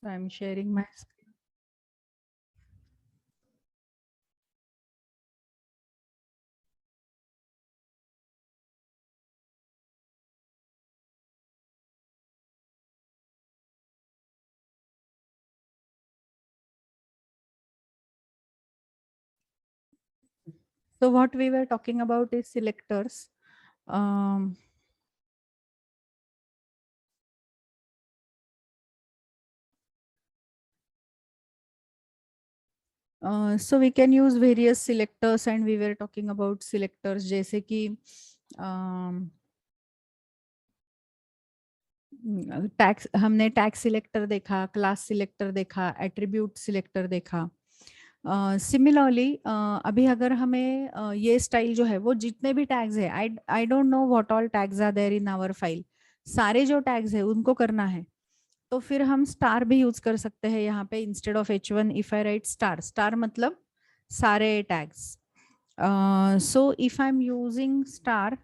So I'm sharing my screen. So what we were talking about is selectors. Um, so we can use various selectors and we were talking about selectors जैसे कि tax हमने tax selector देखा, class selector देखा, attribute selector देखा. Similarly अभी अगर हमें ये स्टाइल जो है वो जितने भी टैग्स है, I don't know what all tags are there in our file, सारे जो टैग्स है उनको करना है तो फिर हम स्टार भी यूज कर सकते हैं यहाँ पे instead of H1. If I right star, star मतलब सारे tags. So if I am using star,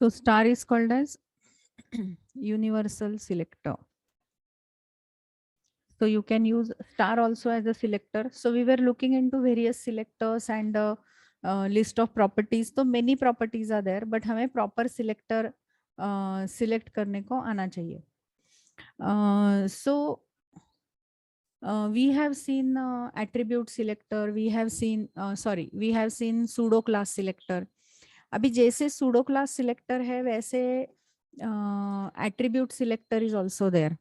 so star is called as universal selector. So you can use star also as a selector. So we were looking into various selectors and list of properties. So many properties are there, but हमें proper selector select करने को आना चाहिए. So we have seen attribute selector, we have seen we have seen pseudo class selector. अभी जैसे pseudo class selector है वैसे attribute selector is also there.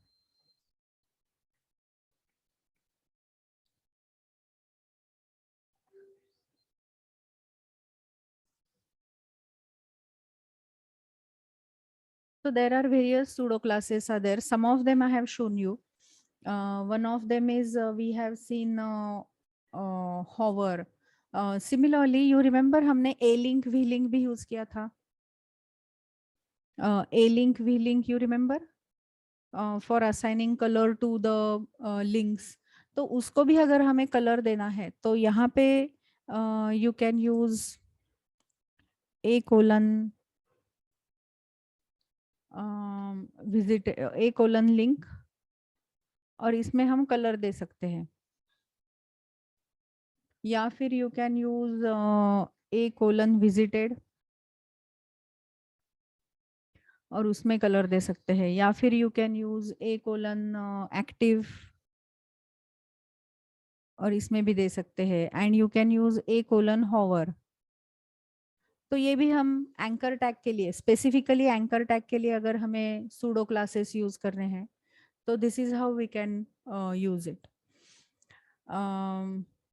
So there are various pseudo classes are there. Some of them I have shown you. One of them is we have seen hover. Similarly, you remember हमने a link v link भी use किया था. A link v link you remember for assigning color to the links. तो उसको भी अगर हमें color देना है तो यहाँ पे you can use a colon visit a colon link और इसमें हम कलर दे सकते हैं. या फिर you can use A colon visited और उसमें कलर दे सकते हैं. या फिर you can use A colon active और इसमें भी दे सकते हैं. And you can use A colon hover. तो ये भी हम एंकर टैग के लिए, स्पेसिफिकली एंकर टैग के लिए अगर हमें सूडो क्लासेस यूज करने हैं तो this is how we can use it.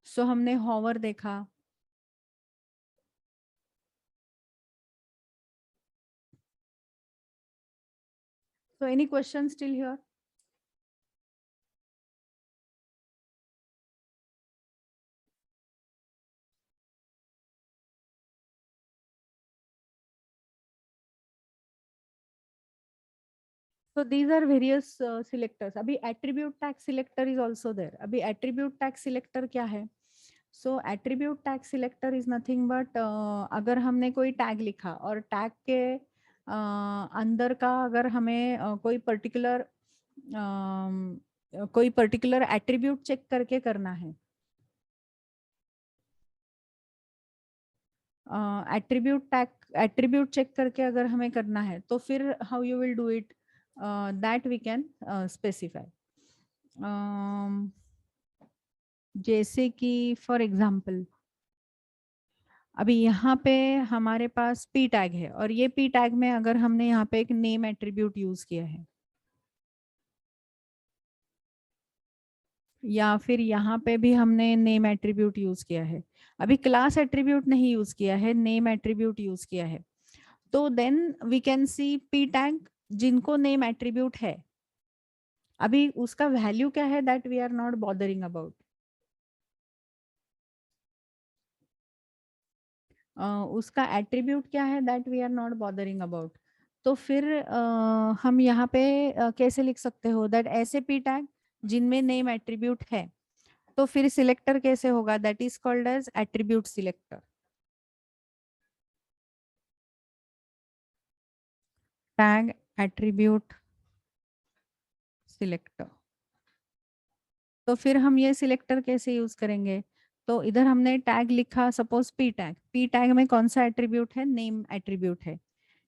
So हमने हॉवर देखा. So any questions still here? So these are various selectors. अभी attribute tag selector is also there. अभी attribute tag selector क्या है? So attribute tag selector is nothing but अगर हमने कोई tag लिखा और tag के अंदर का अगर हमें कोई पर्टिकुलर एट्रीब्यूट चेक करके करना है, एट्रीब्यूट चेक करके अगर हमें करना है तो फिर how you will do it, that we can specify. जैसे कि फॉर एग्जांपल अभी यहाँ पे हमारे पास पी टैग है और ये पी टैग में अगर हमने यहाँ पे एक नेम एट्रीब्यूट यूज किया है या फिर यहाँ पे भी हमने नेम एट्रीब्यूट यूज किया है, अभी क्लास एट्रीब्यूट नहीं यूज किया है, नेम एट्रीब्यूट यूज किया है, तो then we can see p tag जिनको नेम एट्रीब्यूट है. अभी उसका वैल्यू क्या है that we are not bothering about. उसका एट्रीब्यूट क्या है that we are not bothering about. तो फिर हम यहाँ पे कैसे लिख सकते हो दैट ऐसे पी टैग जिनमें नेम एट्रीब्यूट है. तो फिर सिलेक्टर कैसे होगा, that is called as attribute selector. Tag attribute selector. तो फिर हम ये सिलेक्टर कैसे यूज करेंगे? तो इधर हमने टैग लिखा, suppose P tag. P tag में कौन सा एट्रीब्यूट है? नेम एट्रीब्यूट है।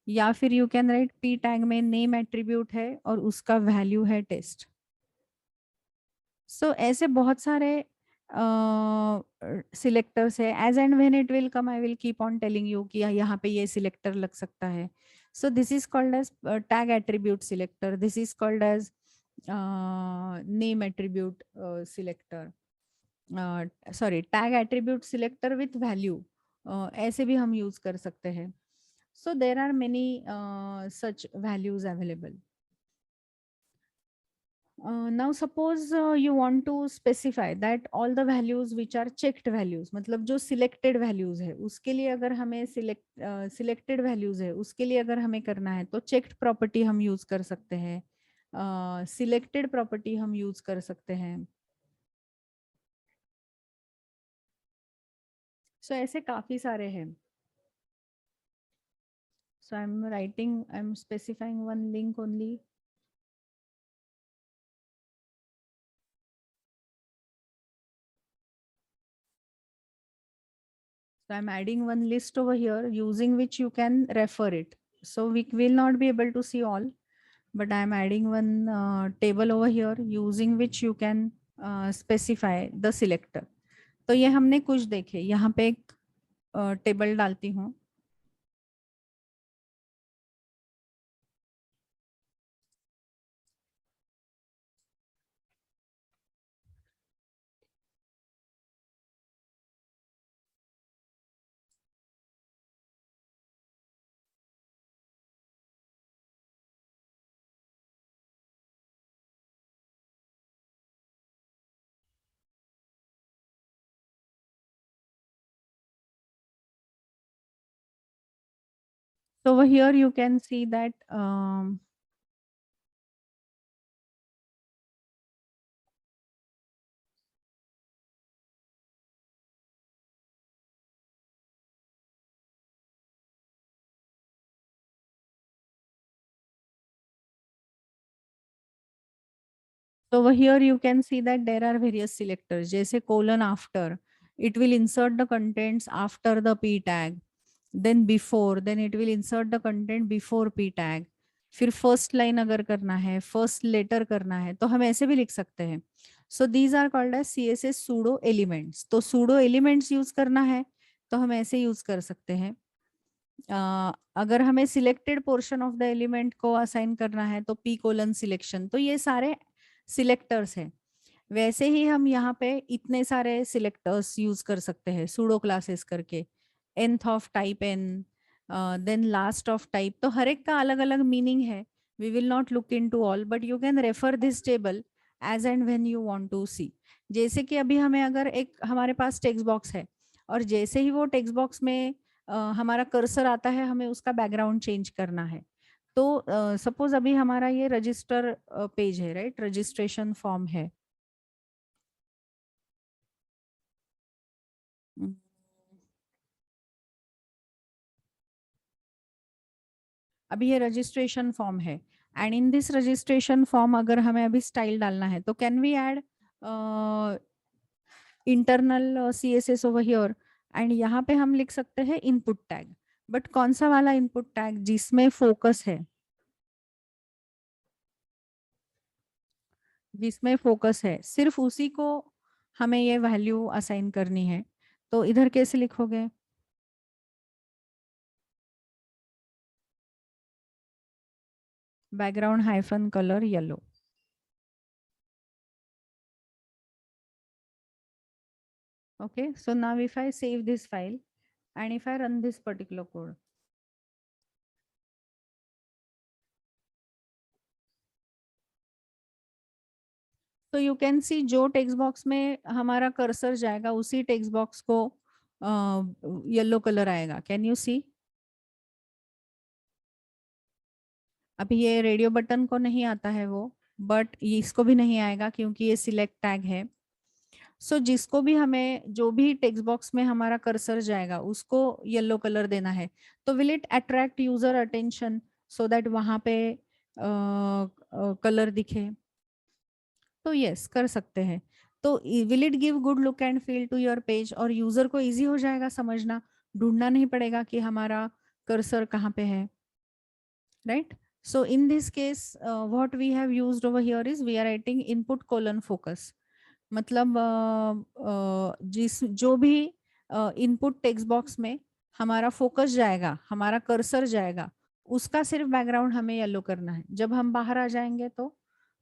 या फिर you can right P tag में नेम एट्रीब्यूट है और उसका वैल्यू है टेस्ट। सो ऐसे बहुत सारे सिलेक्टर्स है। As and when it will come I will keep on telling you कि यहाँ पे ये सिलेक्टर लग सकता है। So this is called as tag attribute selector, this is called as name attribute selector, sorry tag attribute selector with value, ऐसे भी हम यूज कर सकते हैं। So there are many such values available. Now suppose you want to specify that all the values which are checked values, मतलब जो selected values है उसके लिए अगर हमें selected values है उसके लिए अगर हमें करना है तो checked property हम use कर सकते हैं, selected property हम use कर सकते हैं। So ऐसे काफी सारे हैं। So I'm specifying one link only. So I'm adding one list over here using which you can refer it. So we will not be able to see all, but I am adding one table over here using which you can specify the selector. तो ये हमने कुछ देखे, यहाँ पे एक table डालती हूँ। So over here you can see that so over here you can see that there are various selectors, जैसे colon after, it will insert the contents after the p tag, then before, then it will insert the content before p tag, फिर first line अगर करना है, first letter करना है तो हम ऐसे भी लिख सकते हैं। So these are called as CSS pseudo elements. तो सूडो एलिमेंट्स यूज करना है तो हम ऐसे यूज कर सकते हैं। अगर हमें selected portion of the element को असाइन करना है तो p कोलन सिलेक्शन। तो ये सारे सिलेक्टर्स हैं। वैसे ही हम यहाँ पे इतने सारे सिलेक्टर्स यूज कर सकते हैं सूडो क्लासेस करके, nth of type n, then last of type. तो हर एक का अलग अलग मीनिंग है। We will not look into all, but you can refer this table as and when you want to see. जैसे कि अभी हमें अगर एक हमारे पास टेक्स्ट बॉक्स है और जैसे ही वो टेक्स्ट बॉक्स में हमारा कर्सर आता है हमें उसका बैकग्राउंड चेंज करना है। तो सपोज अभी हमारा ये रजिस्टर पेज है, राइट, रजिस्ट्रेशन फॉर्म है। अभी ये रजिस्ट्रेशन फॉर्म है and in this registration form अगर हमें अभी स्टाइल डालना है तो can we add internal CSS over here and यहाँ पे हम लिख सकते हैं इनपुट टैग। बट कौन सा वाला इनपुट टैग? जिसमें फोकस है, जिसमें फोकस है सिर्फ उसी को हमें ये वैल्यू असाइन करनी है। तो इधर कैसे लिखोगे? Background hyphen colour yellow. Okay, so now if I save this file and if I run this particular code, तो यू कैन सी जो टेक्स्ट बॉक्स में हमारा कर्सर जाएगा उसी टेक्स्ट बॉक्स को येलो कलर आएगा। कैन यू सी? अभी ये रेडियो बटन को नहीं आता है वो, बट इसको भी नहीं आएगा क्योंकि ये सिलेक्ट टैग है। सो जिसको भी हमें, जो भी टेक्स्ट बॉक्स में हमारा कर्सर जाएगा उसको येलो कलर देना है। तो will it attract user attention so that वहाँ पे कलर दिखे। तो यस कर सकते हैं। तो will it give good look and feel to your page, और यूजर को इजी हो जाएगा समझना, ढूंढना नहीं पड़ेगा कि हमारा कर्सर कहाँ पे है, right? So in this case, what we have used over here is we are writing input colon focus. मतलब जिस जो भी इनपुट टेक्स्ट बॉक्स में हमारा फोकस जाएगा, हमारा कर्सर जाएगा, उसका सिर्फ बैकग्राउंड हमें येलो करना है। जब हम बाहर आ जाएंगे तो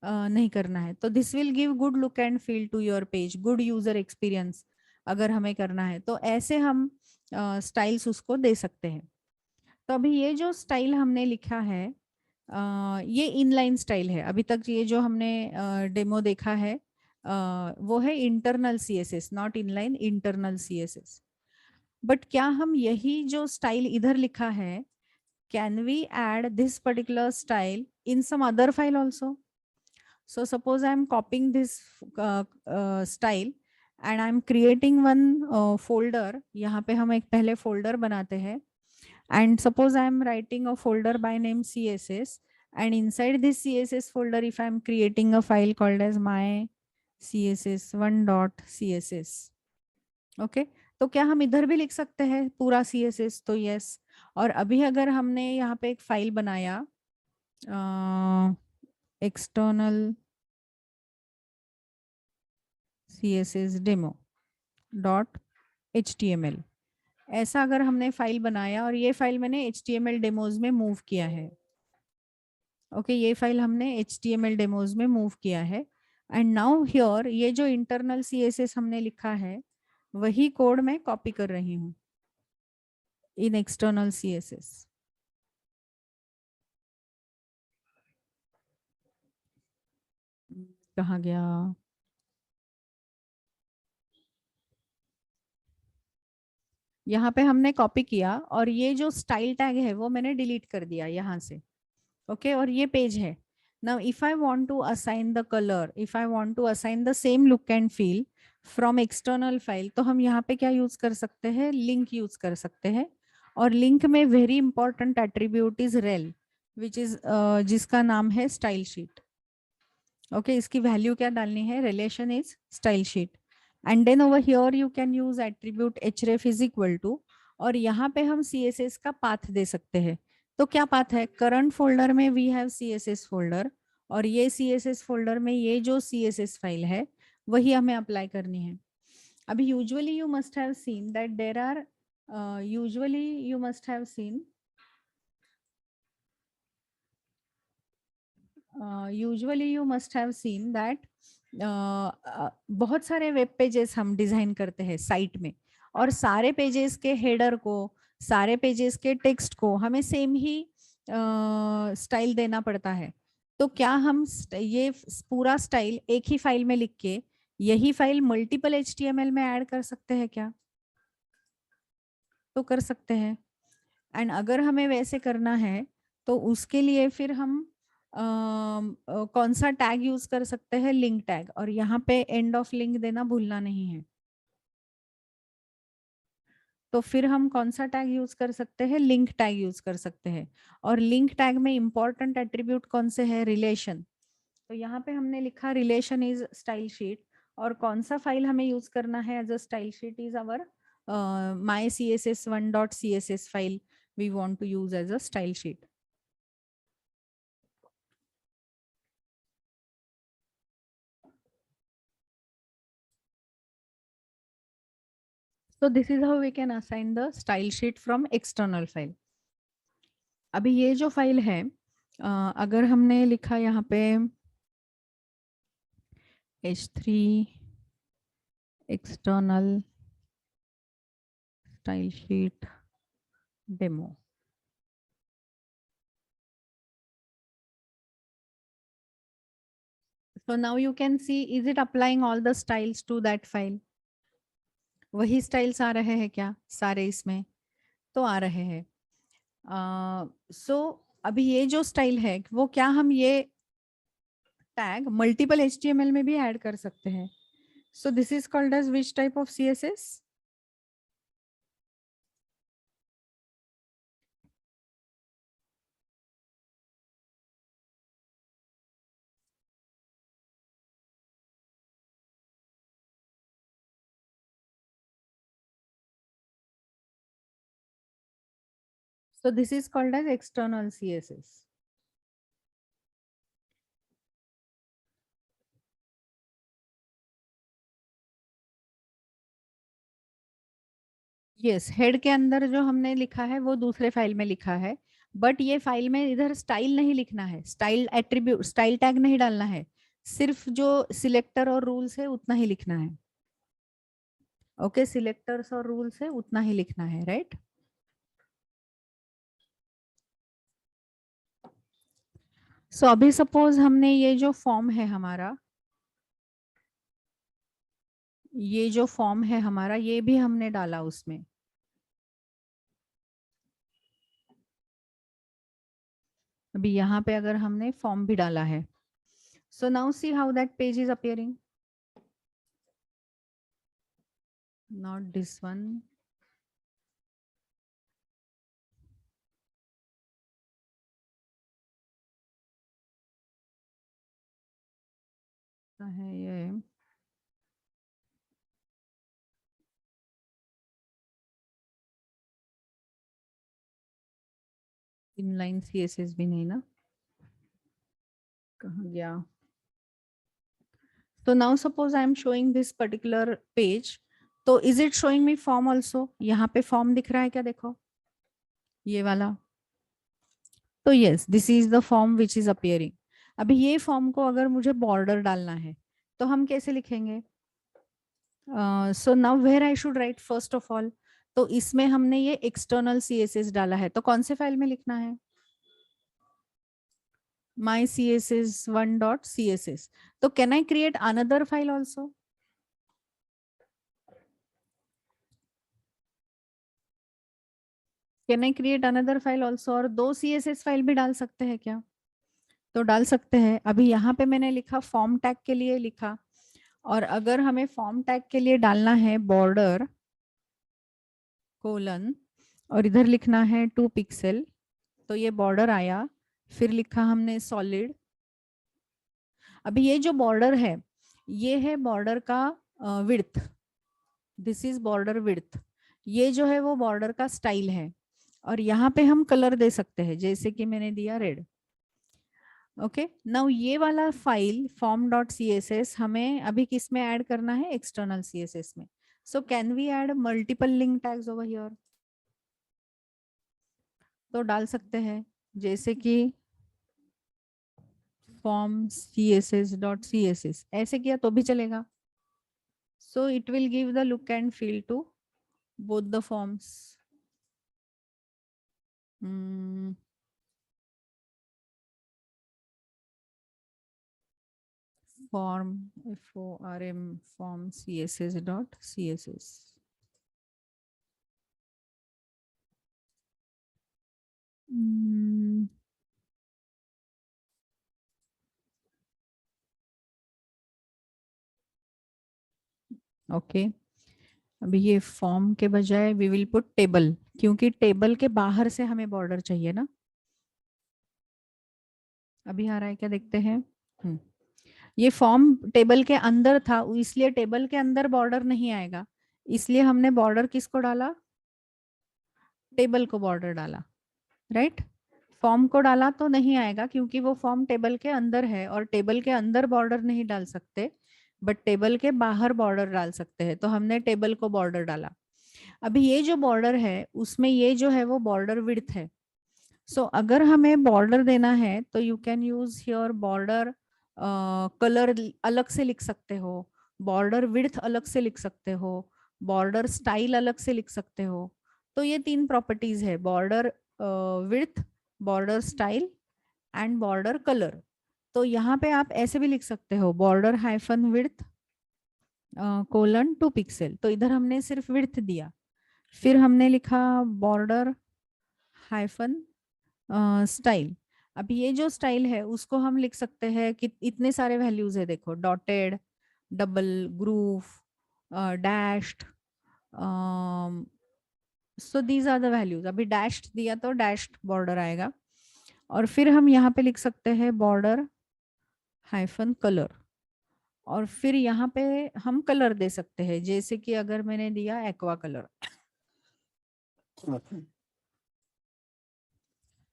नहीं करना है। तो this will give good look and feel to your page, good user experience अगर हमें करना है तो ऐसे हम स्टाइल्स उसको दे सकते हैं। तो अभी ये जो स्टाइल हमने लिखा है ये इनलाइन स्टाइल है। अभी तक ये जो हमने डेमो देखा है वो है internal CSS, not inline, internal CSS. But क्या हम यही जो स्टाइल इधर लिखा है, can we add this particular style in some other file also? So suppose I am copying this style and I am creating one folder. यहाँ पे हम एक पहले folder बनाते हैं, and suppose I am writing a folder by name CSS, and inside this CSS folder if I am creating a file called as my css1.css. okay? तो क्या हम इधर भी लिख सकते हैं पूरा CSS? तो yes। और अभी अगर हमने यहाँ पे एक फाइल बनाया external css demo dot html, ऐसा अगर हमने फाइल बनाया और ये फाइल मैंने html डेमोज में मूव किया है। ओके ये फाइल हमने html डेमोज में मूव किया है, एंड नाउ हियर ये जो इंटरनल css हमने लिखा है वही कोड मैं कॉपी कर रही हूँ इन एक्सटर्नल css। कहाँ गया? यहाँ पे हमने कॉपी किया और ये जो स्टाइल टैग है वो मैंने डिलीट कर दिया यहाँ से। ओके और ये पेज है। Now if I want to assign the colour, if I want to assign the same look and feel from external file, तो हम यहाँ पे क्या यूज कर सकते हैं? लिंक यूज कर सकते हैं। और लिंक में very important attribute is rel, which is जिसका नाम है स्टाइल शीट। ओके इसकी वैल्यू क्या डालनी है? Relation is style sheet, and then over here you can use attribute href is equal to, और यहाँ पे हम css का पाथ दे सकते हैं। तो क्या पाथ है? करंट फोल्डर में वी हैव css फोल्डर, और ये css फोल्डर में ये जो css फाइल है वही हमें अप्लाई करनी है। अभी usually you must have seen that there are usually you must have seen usually you must have seen that बहुत सारे वेब पेजेस हम डिजाइन करते हैं साइट में, और सारे पेजेस के हेडर को, सारे पेजेस के टेक्स्ट को हमें सेम ही स्टाइल देना पड़ता है। तो क्या हम ये पूरा स्टाइल एक ही फाइल में लिख के यही फाइल मल्टीपल HTML में ऐड कर सकते हैं क्या? तो कर सकते हैं। एंड अगर हमें वैसे करना है तो उसके लिए फिर हम कौन सा टैग यूज कर सकते हैं? लिंक टैग, और यहाँ पे एंड ऑफ लिंक देना भूलना नहीं है। तो फिर हम कौन सा टैग यूज कर सकते हैं? लिंक टैग यूज कर सकते हैं। और लिंक टैग में इंपॉर्टेंट एट्रीब्यूट कौन से है? रिलेशन। तो यहाँ पे हमने लिखा रिलेशन इज स्टाइल शीट, और कौन सा फाइल हमें यूज करना है as a style sheet is our my css1.css file we want to use as a style sheet. So this is how we can assign the style sheet from external file. अभी ये जो file है अगर हमने लिखा यहाँ पे h3 external style sheet demo, so now you can see is it applying all the styles to that file? वही स्टाइल्स आ रहे हैं क्या सारे इसमें? तो आ रहे हैं। सो अभी ये जो स्टाइल है वो क्या हम ये टैग मल्टीपल HTML में भी ऐड कर सकते हैं? So this is called as which type of CSS? So this is called as external CSS. Yes, head के अंदर जो हमने लिखा है वो दूसरे फाइल में लिखा है, बट ये फाइल में इधर स्टाइल नहीं लिखना है, स्टाइल एट्रीब्यूट, स्टाइल टैग नहीं डालना है, सिर्फ जो सिलेक्टर और रूल्स है उतना ही लिखना है। ओके, सिलेक्टर्स और रूल्स है उतना ही लिखना है, राइट? सो अभी सपोज हमने ये जो फॉर्म है हमारा, ये जो फॉर्म है हमारा, ये भी हमने डाला उसमें। अभी यहाँ पे अगर हमने फॉर्म भी डाला है, so now see how that page is appearing. Not this one, है ये इनलाइन सीएसएस भी नहीं ना, कहाँ गया? तो now suppose I am showing this particular page, तो is it showing me form also? यहाँ पे फॉर्म दिख रहा है क्या? देखो ये वाला। तो yes, this is the form which is appearing. अभी ये फॉर्म को अगर मुझे बॉर्डर डालना है तो हम कैसे लिखेंगे? So now where I should write first of all? तो इसमें हमने ये एक्सटर्नल सीएसएस डाला है, तो कौन से फाइल में लिखना है? my css1.css. तो can I create another file also? Can I create another file also? और दो css फाइल भी डाल सकते हैं क्या? तो डाल सकते हैं। अभी यहाँ पे मैंने लिखा फॉर्म टैग के लिए लिखा, और अगर हमें फॉर्म टैग के लिए डालना है बॉर्डर कोलन, और इधर लिखना है 2 पिक्सल, तो ये बॉर्डर आया, फिर लिखा हमने सॉलिड। अभी ये जो बॉर्डर है, ये है बॉर्डर का width, this is border width. ये जो है वो बॉर्डर का स्टाइल है, और यहाँ पे हम कलर दे सकते हैं, जैसे कि मैंने दिया रेड। ओके, नाउ ये वाला file form dot C S S हमें अभी किस में ऐड करना है? एक्सटर्नल सी एस एस में। So can we add multiple link tags over here? तो डाल सकते हैं, जैसे कि form C S S dot C S S, ऐसे किया तो भी चलेगा। So it will give the look and feel to both the forms. form form form css dot css. Okay, अभी ये फॉर्म के बजाय वी विल पुट टेबल, क्योंकि टेबल के बाहर से हमें बॉर्डर चाहिए ना। अभी आ रहा है क्या? देखते हैं। ये फॉर्म टेबल के अंदर था, इसलिए टेबल के अंदर बॉर्डर नहीं आएगा, इसलिए हमने बॉर्डर किसको डाला? टेबल को बॉर्डर डाला, राइट? फॉर्म को डाला तो नहीं आएगा, क्योंकि वो फॉर्म टेबल के अंदर है, और टेबल के अंदर बॉर्डर नहीं डाल सकते, बट टेबल के बाहर बॉर्डर डाल सकते हैं, तो हमने टेबल को बॉर्डर डाला। अभी ये जो बॉर्डर है उसमें ये जो है वो बॉर्डर विड्थ है। सो अगर हमें बॉर्डर देना है तो you can use your border colour, अलग से लिख सकते हो, बॉर्डर विड्थ अलग से लिख सकते हो, बॉर्डर स्टाइल अलग से लिख सकते हो। तो ये 3 प्रॉपर्टीज है, border width, border style and border colour. तो यहाँ पे आप ऐसे भी लिख सकते हो, border hyphen width colon 2 pixel, तो इधर हमने सिर्फ विड्थ दिया, फिर हमने लिखा बॉर्डर हाइफन स्टाइल। अभी ये जो स्टाइल है उसको हम लिख सकते हैं कि इतने सारे वैल्यूज है, देखो dotted, double, groove, dashed, so these are the values. अभी डैश्ड दिया तो डैश्ड बॉर्डर आएगा, और फिर हम यहाँ पे लिख सकते हैं बॉर्डर हाइफन कलर, और फिर यहाँ पे हम कलर दे सकते हैं, जैसे कि अगर मैंने दिया एक्वा कलर,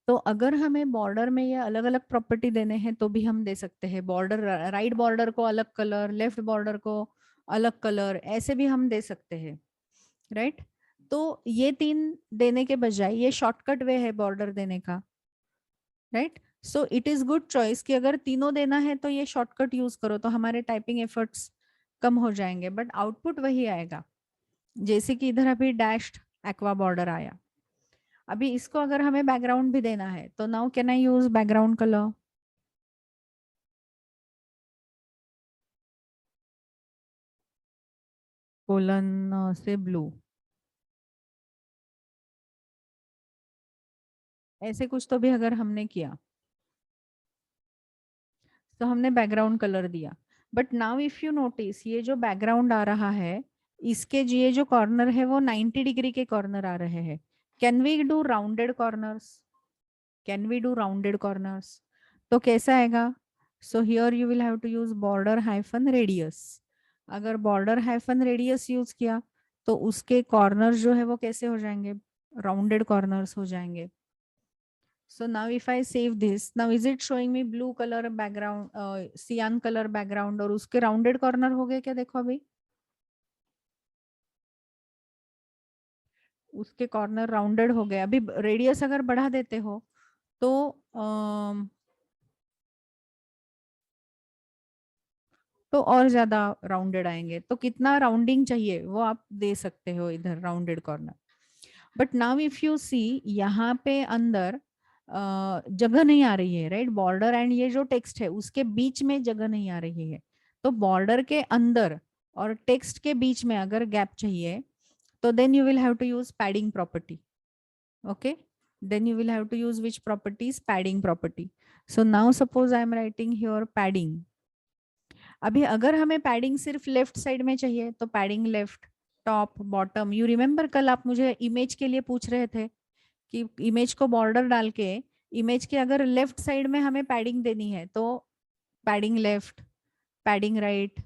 तो अगर हमें बॉर्डर में ये अलग अलग प्रॉपर्टी देने हैं तो भी हम दे सकते हैं। बॉर्डर, राइट बॉर्डर को अलग कलर, लेफ्ट बॉर्डर को अलग कलर, ऐसे भी हम दे सकते हैं, राइट। तो ये 3 देने के बजाय ये शॉर्टकट वे है बॉर्डर देने का, right. So it is good choice कि अगर तीनों देना है तो ये शॉर्टकट यूज करो, तो हमारे टाइपिंग एफर्ट्स कम हो जाएंगे, बट आउटपुट वही आएगा। जैसे कि इधर अभी डैश्ड एक्वा बॉर्डर आया। अभी इसको अगर हमें बैकग्राउंड भी देना है तो now can I use background colour? Colon से ब्लू, ऐसे कुछ तो भी अगर हमने किया तो हमने बैकग्राउंड कलर दिया। But now if you notice, ये जो बैकग्राउंड आ रहा है, इसके ये जो कॉर्नर है वो 90 डिग्री के कॉर्नर आ रहे हैं। Can we do rounded corners? Can we do rounded corners? तो कैसा आएगा? So here you will have to use border hyphen radius. अगर बॉर्डर हाइफन रेडियस यूज किया तो उसके कॉर्नर जो है वो कैसे हो जाएंगे? राउंडेड कॉर्नर्स हो जाएंगे। So now if I save this, now is it showing me blue color background, cyan color background, और उसके राउंडेड कॉर्नर हो गए क्या? देखो अभी उसके कॉर्नर राउंडेड हो गए। अभी रेडियस अगर बढ़ा देते हो तो तो और ज्यादा राउंडेड आएंगे। तो कितना राउंडिंग चाहिए वो आप दे सकते हो इधर rounded corner. But now if you see, यहाँ पे अंदर जगह नहीं आ रही है, राइट। बॉर्डर एंड ये जो टेक्स्ट है उसके बीच में जगह नहीं आ रही है। तो बॉर्डर के अंदर और टेक्स्ट के बीच में अगर गैप चाहिए तो then you will have to use padding property. Okay, then you will have to use which property is padding property. So now suppose I am writing here padding. अभी अगर हमें पैडिंग सिर्फ left side में चाहिए तो padding left, top, bottom. You remember कल आप मुझे इमेज के लिए पूछ रहे थे कि इमेज को बॉर्डर डाल के इमेज के अगर लेफ्ट साइड में हमें पैडिंग देनी है तो padding left, padding right,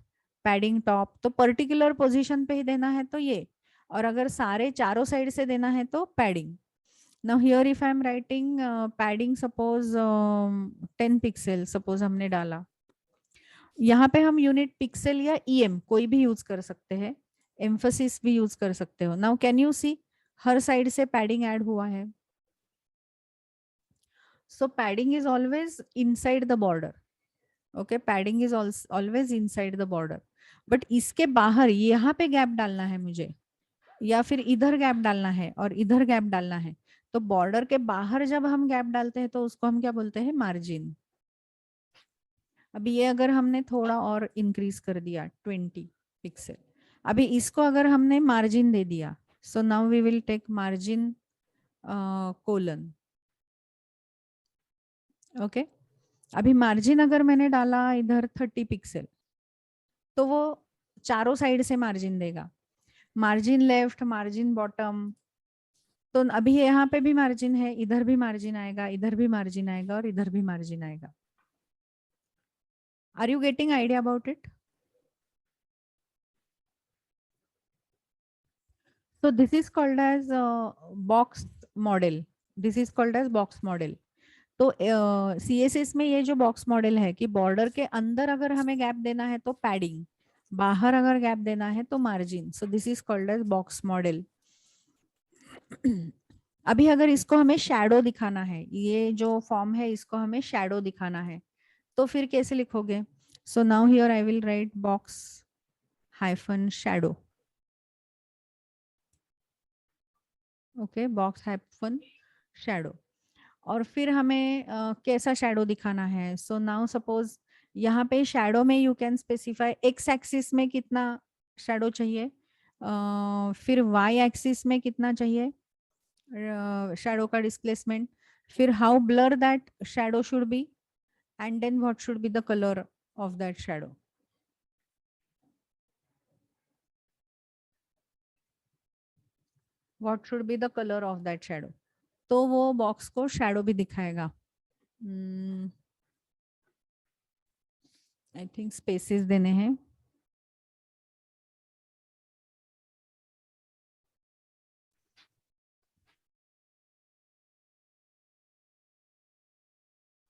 padding top. तो पर्टिकुलर पोजीशन पे ही देना है तो ये, और अगर सारे चारों साइड से देना है तो padding. Now here if I am writing padding suppose 10 pixel suppose हमने डाला। यहाँ पे हम यूनिट पिक्सल या ईएम कोई भी यूज कर सकते हैं, एम्फोसिस भी यूज कर सकते हो। नाउ कैन यू सी, हर साइड से पैडिंग ऐड हुआ है। So padding is always inside the border. Okay, padding is always inside the border. But इसके बाहर यहाँ पे गैप डालना है मुझे, या फिर इधर गैप डालना है और इधर गैप डालना है। तो बॉर्डर के बाहर जब हम गैप डालते हैं तो उसको हम क्या बोलते हैं? मार्जिन। अभी ये अगर हमने थोड़ा और इंक्रीज कर दिया 20 पिक्सल, अभी इसको अगर हमने मार्जिन दे दिया, so now we will take margin colon. Okay, अभी मार्जिन अगर मैंने डाला इधर 30 पिक्सल तो वो चारों साइड से मार्जिन देगा, मार्जिन लेफ्ट, मार्जिन बॉटम। तो अभी यहाँ पे भी मार्जिन है, इधर भी मार्जिन आएगा, इधर भी मार्जिन आएगा और इधर भी मार्जिन आएगा। Are you getting idea about it? So this is called as box model. This is called as box model. तो CSS में ये जो बॉक्स मॉडल है कि बॉर्डर के अंदर अगर हमें गैप देना है तो पैडिंग, बाहर अगर गैप देना है तो margin. So this is called as box model. अभी अगर इसको हमें शैडो दिखाना है, ये जो फॉर्म है इसको हमें शैडो दिखाना है, तो फिर कैसे लिखोगे? सो now here I will right box hyphen shadow. Okay, box hyphen shadow. और फिर हमें कैसा शैडो दिखाना है? सो नाउ सपोज यहाँ पे शैडो में you can specify x axis में कितना शैडो चाहिए, फिर वाई एक्सिस में कितना चाहिए शैडो का डिस्प्लेसमेंट, फिर how blur that shadow should be, and then what should be the colour of that shadow. What should be the colour of that shadow. तो वो बॉक्स को शैडो भी दिखाएगा। आई थिंक स्पेसेस देने हैं।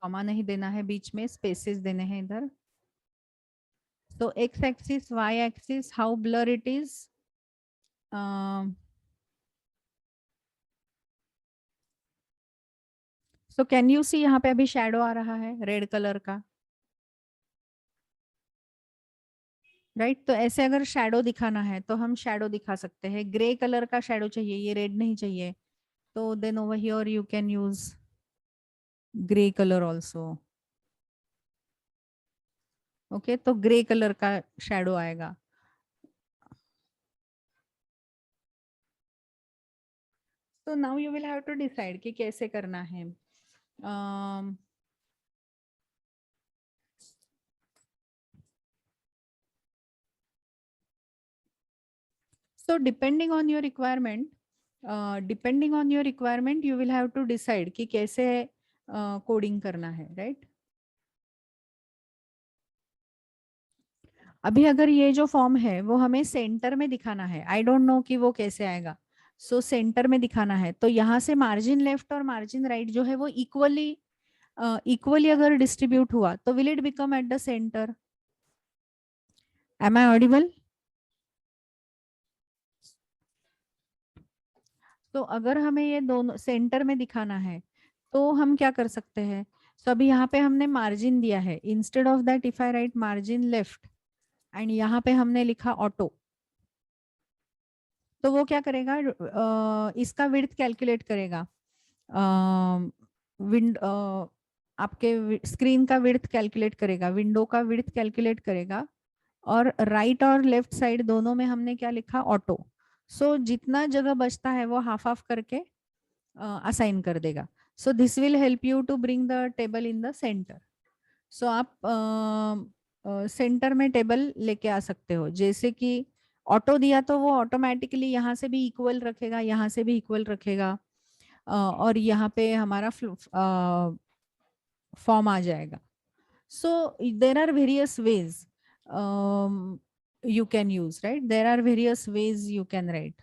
Comma नहीं देना है, बीच में स्पेसेस देने हैं इधर. So x axis, y axis, how blur it is? So can you see यहाँ पे अभी शैडो आ रहा है रेड कलर का, राइट? तो ऐसे अगर शैडो दिखाना है तो हम शैडो दिखा सकते हैं. ग्रे कलर का शैडो चाहिए, ये रेड नहीं चाहिए, तो then over here you can use grey colour also. Okay, तो ग्रे कलर का शैडो आएगा. तो now you will have to decide कि कैसे करना है. So depending on your requirement, you will have to decide कि कैसे कोडिंग करना है, राइट? अभी अगर ये जो फॉर्म है वो हमें सेंटर में दिखाना है, आई डोंट नो कि वो कैसे आएगा. सो सेंटर में दिखाना है तो यहाँ से मार्जिन लेफ्ट और मार्जिन राइट जो है वो इक्वली अगर डिस्ट्रीब्यूट हुआ तो will it become at the centre. Am I audible? तो अगर हमें ये दोनों सेंटर में दिखाना है तो हम क्या कर सकते हैं. तो अभी यहाँ पे हमने मार्जिन दिया है, instead of that if I right margin left and यहाँ पे हमने लिखा ऑटो, तो वो क्या करेगा, इसका विड्थ कैलकुलेट करेगा. विंड आपके स्क्रीन का विड्थ कैलकुलेट करेगा, विंडो का विड्थ कैलकुलेट करेगा, और राइट और लेफ्ट साइड दोनों में हमने क्या लिखा, ऑटो. सो जितना जगह बचता है वो हाफ हाफ करके असाइन कर देगा. So this will help you to bring the table in the centre. So आप सेंटर में टेबल लेके आ सकते हो. जैसे कि ऑटो दिया तो वो ऑटोमेटिकली यहाँ से भी इक्वल रखेगा, यहाँ से भी इक्वल रखेगा, और यहाँ पे हमारा फॉर्म आ जाएगा. So there are various ways you can use, right? There are various ways you can write.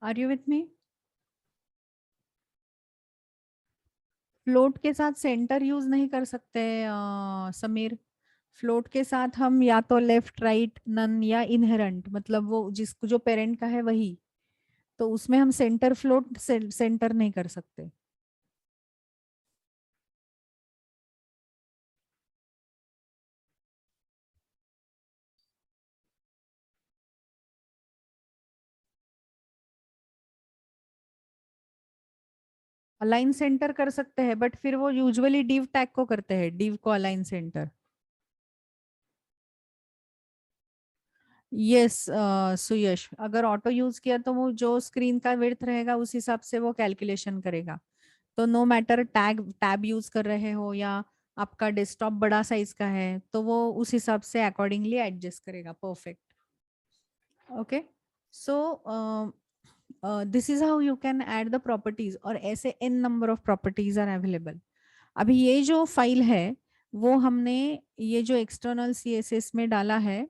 Are you with me? Float के साथ सेंटर यूज नहीं कर सकते समीर. फ्लोट के साथ हम या तो लेफ्ट राइट नन या इनहेरेंट, मतलब वो जिसको जो पेरेंट का है वही, तो उसमें हम सेंटर फ्लोट सेंटर नहीं कर सकते. अलाइन सेंटर कर सकते हैं, बट फिर वो यूजुअली डिव टैग को करते हैं, डिव को अलाइन सेंटर. यस सुयश, अगर ऑटो यूज किया तो वो जो स्क्रीन का विड्थ रहेगा उस हिसाब से वो कैलकुलेशन करेगा. तो नो मैटर टैब यूज कर रहे हो या आपका डेस्कटॉप बड़ा साइज का है, तो वो उस हिसाब से अकॉर्डिंगली एडजस्ट करेगा. Perfect. Okay. So this is how you can add the properties, और ऐसे n number of properties are available. अभी ये जो फाइल है वो हमने ये जो एक्सटर्नल CSS में डाला है,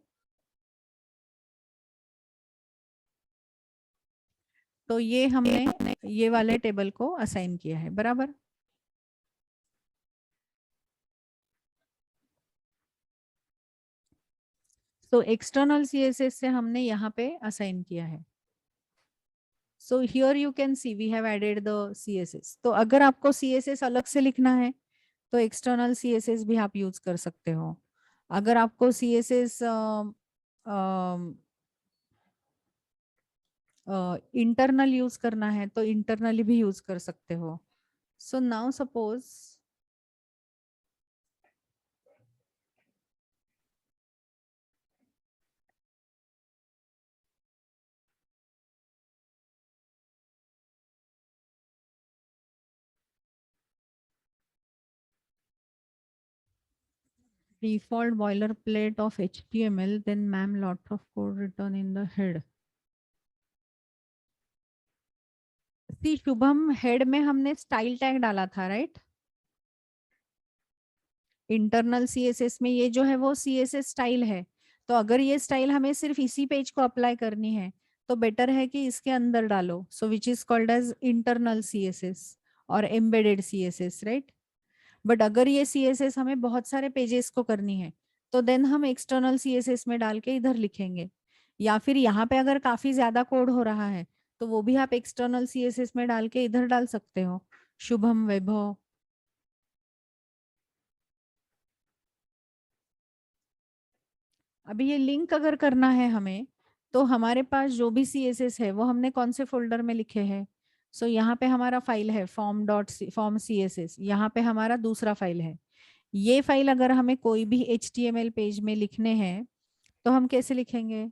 तो ये हमने ये वाले टेबल को असाइन किया है, बराबर. तो एक्सटर्नल CSS से हमने यहाँ पे असाइन किया है. So here you can see we have added the CSS. तो अगर आपको CSS अलग से लिखना है तो एक्सटर्नल CSS भी आप यूज कर सकते हो. अगर आपको CSS इंटरनल यूज करना है तो इंटरनली भी यूज कर सकते हो. सो now suppose default boilerplate of HTML, then ma'am lot of code written in the head. See Shubham, head में हमने स्टाइल टैग डाला था, राइट? इंटरनल सीएसएस में ये जो है वो सीएसएस स्टाइल है। तो अगर ये स्टाइल हमें सिर्फ इसी पेज को अप्लाई करनी है तो बेटर है कि इसके अंदर डालो, so which is called as internal CSS और एम्बेडेड सीएसएस, राइट? बट अगर ये सीएसएस हमें बहुत सारे पेजेस को करनी है तो देन हम एक्सटर्नल सीएसएस में डाल के इधर लिखेंगे, या फिर यहाँ पे अगर काफी ज्यादा कोड हो रहा है तो वो भी आप एक्सटर्नल सीएसएस में डाल के इधर डाल सकते हो, शुभम वैभव। अभी ये लिंक अगर करना है हमें तो हमारे पास जो भी सीएसएस है वो हमने कौन से फोल्डर में लिखे हैं? सो यहाँ पे हमारा फाइल है फॉर्म सी एस एस, यहाँ पे हमारा दूसरा फाइल है। ये फाइल अगर हमें कोई भी HTML पेज में लिखने हैं तो हम कैसे लिखेंगे?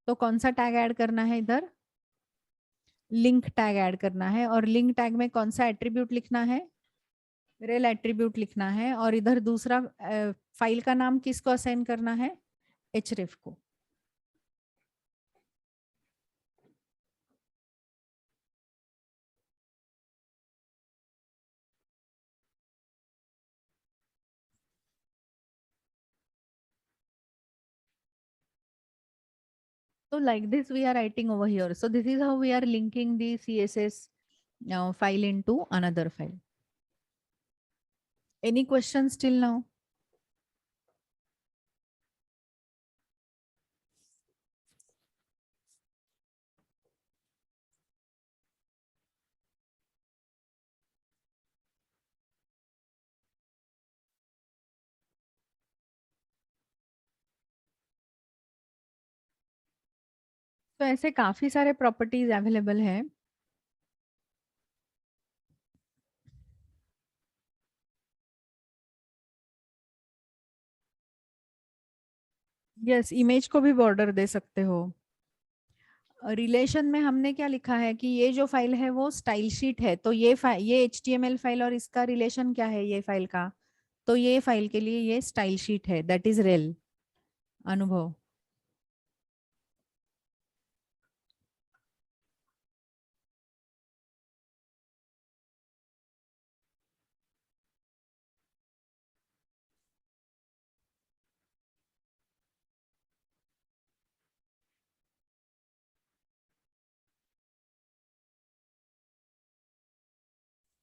तो कौन सा टैग ऐड करना है इधर? लिंक टैग ऐड करना है, और लिंक टैग में कौन सा एट्रीब्यूट लिखना है? रेल एट्रीब्यूट लिखना है, और इधर दूसरा फाइल का नाम किसको असाइन करना है? href को। So like this we are writing over here. So this is how we are linking the CSS file into another file. Any questions till now? तो ऐसे काफी सारे प्रॉपर्टीज अवेलेबल है। यस, इमेज को भी बॉर्डर दे सकते हो। रिलेशन में हमने क्या लिखा है कि ये जो फाइल है वो स्टाइल शीट है, तो ये HTML फाइल और इसका रिलेशन क्या है ये फाइल का? तो ये फाइल के लिए ये स्टाइल शीट है, that is rail. Anubhav.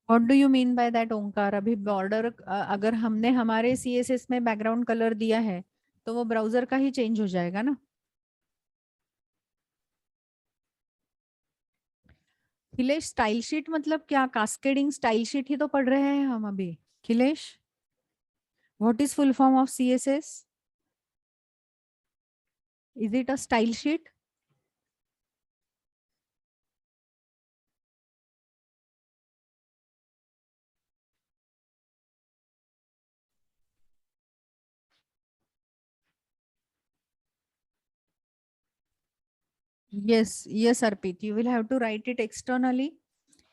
What do you mean by that Omkar? अभी बॉर्डर अगर हमने हमारे CSS में बैकग्राउंड कलर दिया है तो वो ब्राउजर का ही चेंज हो जाएगा ना। खिलेश, स्टाइल शीट मतलब क्या? कास्केडिंग स्टाइल शीट ही तो पढ़ रहे हैं हम अभी। Khilesh, what is full form of CSS? Is it a style sheet? Yes, Arpit, you will have to write it externally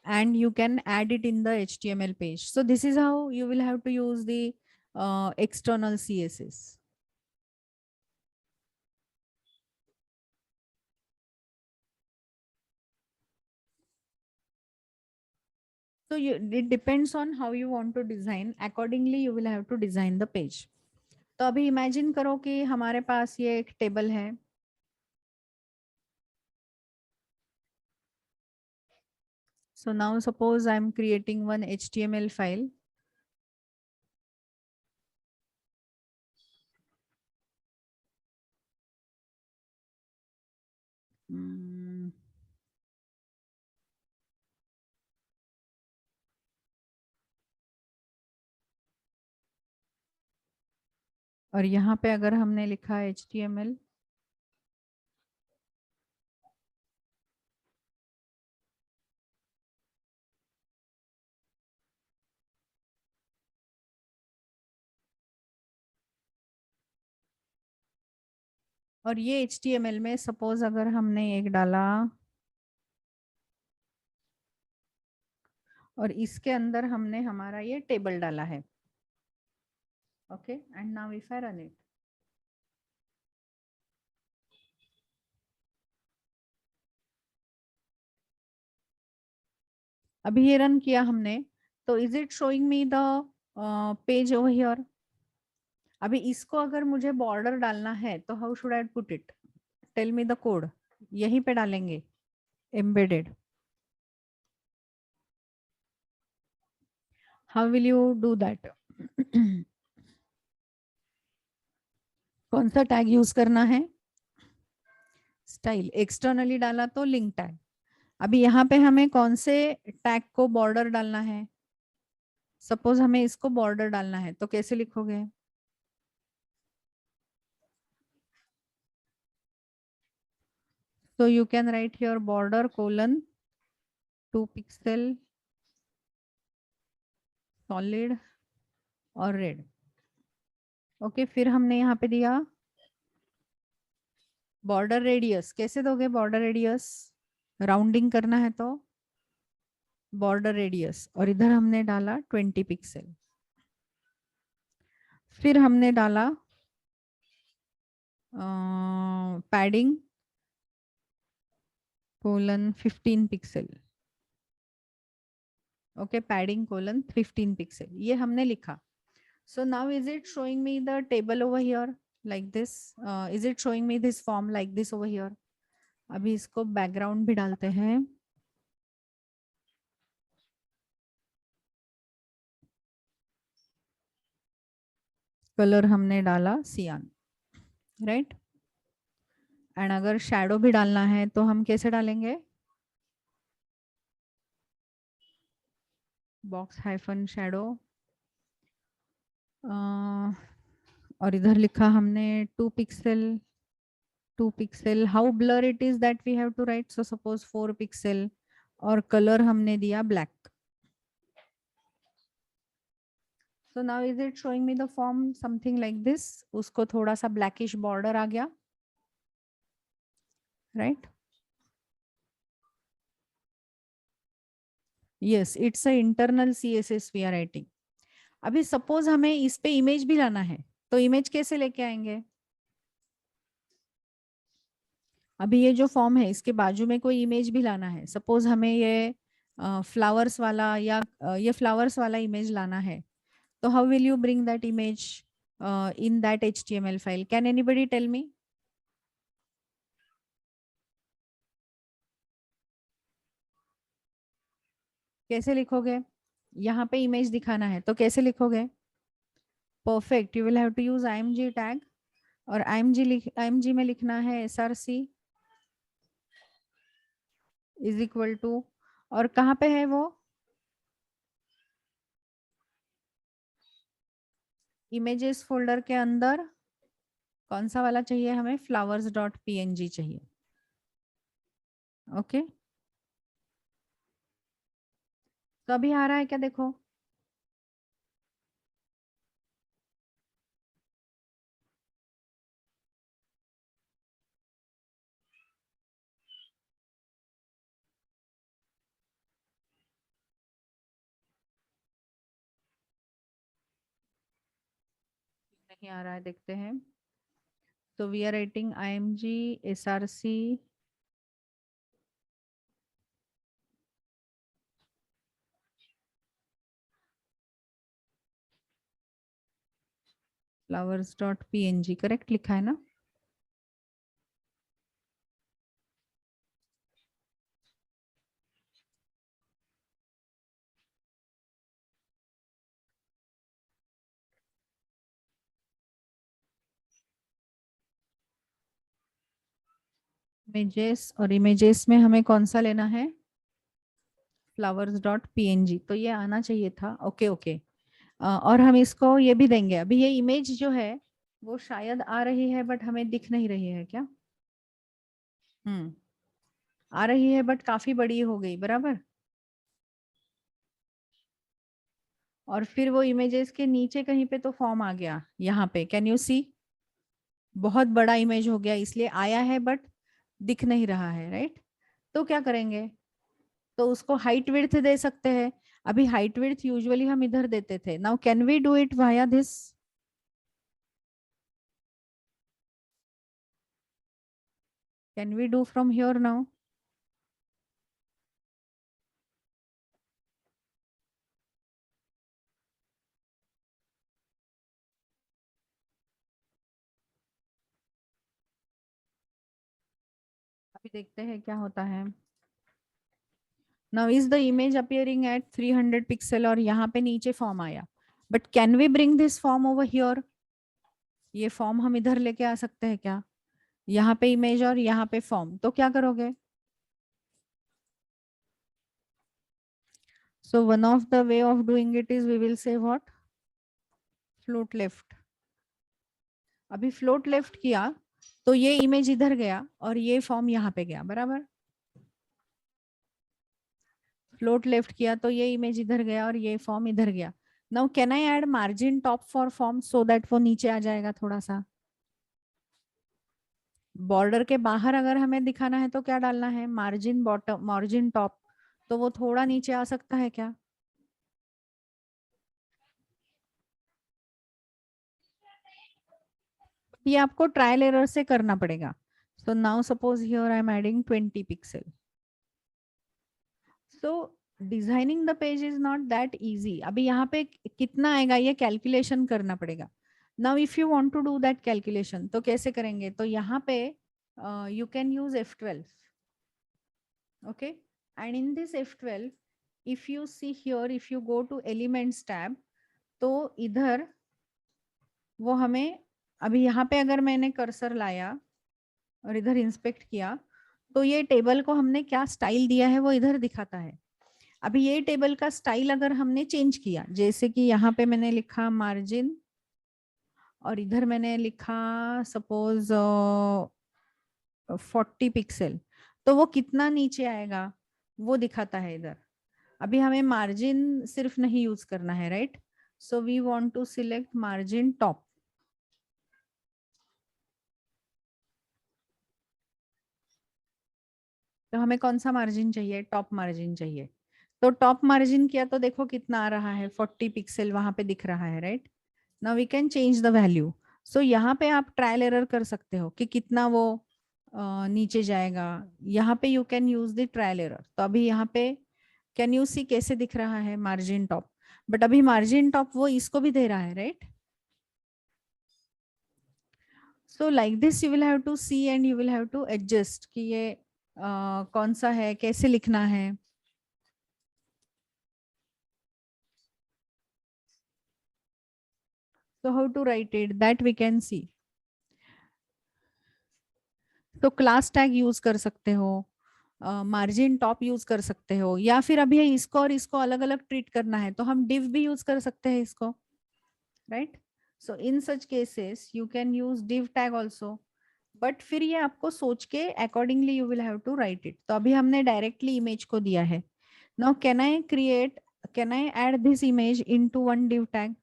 and you can add it in the HTML page. So this is how you will have to use the external CSS. So it depends on how you want to design. Accordingly, you will have to design the page. तो अभी imagine करो कि हमारे पास ये एक table है। So now suppose I'm creating one HTML file. Hmm, और यहाँ पे अगर हमने लिखा HTML, और ये HTML में सपोज अगर हमने एक डाला और इसके अंदर हमने हमारा ये टेबल डाला है। Okay, and now if I run it, अभी ये रन किया हमने, तो is it showing me the page over here? अभी इसको अगर मुझे बॉर्डर डालना है तो how should I put it? Tell me the code. यहीं पे डालेंगे embedded? How will you do that? कौन सा टैग यूज करना है? स्टाइल। एक्सटर्नली डाला तो लिंक टैग। अभी यहाँ पे हमें कौन से टैग को बॉर्डर डालना है? सपोज हमें इसको बॉर्डर डालना है, तो कैसे लिखोगे? So you can write here border colon 2 pixel solid और रेड। ओके, फिर हमने यहाँ पे दिया बॉर्डर रेडियस। कैसे दोगे बॉर्डर रेडियस? राउंडिंग करना है तो बॉर्डर रेडियस, और इधर हमने डाला 20 पिक्सल। फिर हमने डाला padding colon 15 pixel. Okay, padding colon 15 pixel, ये हमने लिखा। So now is it showing me the table over here like this? Is it showing me this form like this over here? अभी इसको बैकग्राउंड भी डालते हैं। कलर हमने डाला सियान, राइट? एंड अगर शैडो भी डालना है तो हम कैसे डालेंगे? बॉक्स हाइफन शैडो, और इधर लिखा हमने 2 pixel 2 pixel. How blur it is that we have to write, so suppose 4 pixel, और कलर हमने दिया black. So now is it showing me the form something like this? उसको थोड़ा सा blackish border आ गया, right? Yes, it's a internal CSS we are writing. अभी suppose हमें इस पे इमेज भी लाना है, तो इमेज कैसे लेके आएंगे? अभी ये जो फॉर्म है इसके बाजू में कोई इमेज भी लाना है, सपोज हमें ये फ्लावर्स वाला या ये फ्लावर्स वाला इमेज लाना है, तो how will you bring that image in that HTML file? Can anybody tell me? कैसे लिखोगे? यहाँ पे इमेज दिखाना है तो कैसे लिखोगे? Perfect, you will have to use img tag, और img में लिखना है src इज इक्वल टू, और कहाँ पे है वो? इमेजेस फोल्डर के अंदर कौन सा वाला चाहिए हमें? flowers.png चाहिए। ओके, तो अभी आ रहा है क्या? देखो, नहीं आ रहा है, देखते हैं। तो we are writing img src flowers.png, correct लिखा है ना? इमेजेस, और इमेजेस में हमें कौन सा लेना है? flowers.png, तो ये आना चाहिए था। ओके ओके, और हम इसको ये भी देंगे। अभी ये इमेज जो है वो शायद आ रही है बट हमें दिख नहीं रही है क्या? आ रही है बट काफी बड़ी हो गई, बराबर। और फिर वो इमेजेस के नीचे कहीं पे तो फॉर्म आ गया, यहाँ पे कैन यू सी? बहुत बड़ा इमेज हो गया, इसलिए आया है बट दिख नहीं रहा है, राइट? तो क्या करेंगे? तो उसको हाइट विड्थ दे सकते हैं। अभी हाइट विड्थ यूजुअली हम इधर देते थे, now can we do it via this? Can we do from here now? अभी देखते हैं क्या होता है। Now is the image appearing at 300 pixel और यहाँ पे नीचे फॉर्म आया, but can we bring this form over here? ये फॉर्म हम इधर लेके आ सकते हैं क्या? यहाँ पे इमेज और यहाँ पे फॉर्म, तो क्या करोगे? So one of the way of doing it is we will say what? Float left. अभी float left किया तो ये इमेज इधर गया और ये फॉर्म यहाँ पे गया, बराबर। फ्लोट लेफ्ट किया तो ये इमेज इधर गया और ये फॉर्म इधर गया। Now can I add margin top for form so that वो नीचे आ जाएगा थोड़ा सा। बॉर्डर के बाहर अगर हमें दिखाना है तो क्या डालना है? मार्जिन बॉटम, मार्जिन टॉप, तो वो थोड़ा नीचे आ सकता है क्या? ये आपको ट्रायल एरर से करना पड़ेगा। So now suppose here I am adding 20 pixel. So designing the page is not that easy. अभी यहाँ पे कितना आएगा ये कैलकुलेशन करना पड़ेगा। Now if you want to do that calculation तो कैसे करेंगे? तो यहाँ पे you can use F12, okay. And in this F12 if you see here, if you go to elements tab, तो इधर वो हमें, अभी यहाँ पे अगर मैंने कर्सर लाया और इधर इंस्पेक्ट किया तो ये टेबल को हमने क्या स्टाइल दिया है वो इधर दिखाता है। अभी ये टेबल का स्टाइल अगर हमने चेंज किया, जैसे कि यहाँ पे मैंने लिखा मार्जिन और इधर मैंने लिखा सपोज 40 पिक्सल, तो वो कितना नीचे आएगा वो दिखाता है इधर। अभी हमें मार्जिन सिर्फ नहीं यूज करना है, right? So we want to select margin top. तो हमें कौन सा मार्जिन चाहिए? टॉप मार्जिन चाहिए। तो टॉप मार्जिन किया तो देखो कितना आ रहा है, 40 पिक्सल वहां पे दिख रहा है, right? Now we can change the value. So यहाँ पे आप ट्रायल एरर कर सकते हो कि कितना वो नीचे जाएगा। यहाँ पे you can use the trial error. तो अभी यहाँ पे कैन यू सी कैसे दिख रहा है मार्जिन टॉप? बट अभी मार्जिन टॉप वो इसको भी दे रहा है, right? So like this you will have to see and you will have to adjust कि ये कौन सा है, कैसे लिखना है। So how to write it that we can see. तो क्लास टैग यूज कर सकते हो, मार्जिन टॉप यूज कर सकते हो, या फिर अभी इसको और इसको अलग अलग ट्रीट करना है तो हम div भी यूज कर सकते हैं इसको, right? So in such cases you can use div tag also. But फिर ये आपको सोच के accordingly you will have to write it. तो अभी हमने डायरेक्टली इमेज को दिया है। Now can I add this image into one div tag?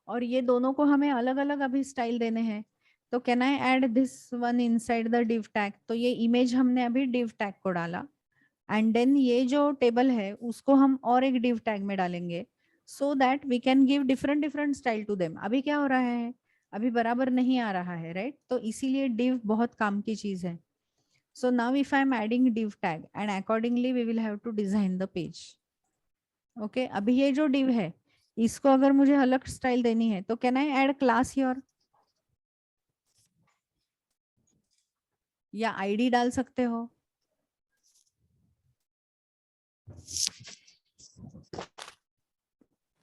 और ये दोनों को हमें अलग अलग अभी स्टाइल देने हैं। तो can I add this one inside the div tag? तो ये इमेज हमने अभी div टैग को डाला एंड देन ये जो टेबल है उसको हम और एक div टैग में डालेंगे so that we can give different different style to them. अभी क्या हो रहा है? अभी बराबर नहीं आ रहा है, राइट? तो इसीलिए div बहुत काम की चीज है। So now if I am adding div tag and accordingly we will have to design the page. Okay, अभी ये जो div है इसको अगर मुझे अलग स्टाइल देनी है तो can I add class here? या आईडी डाल सकते हो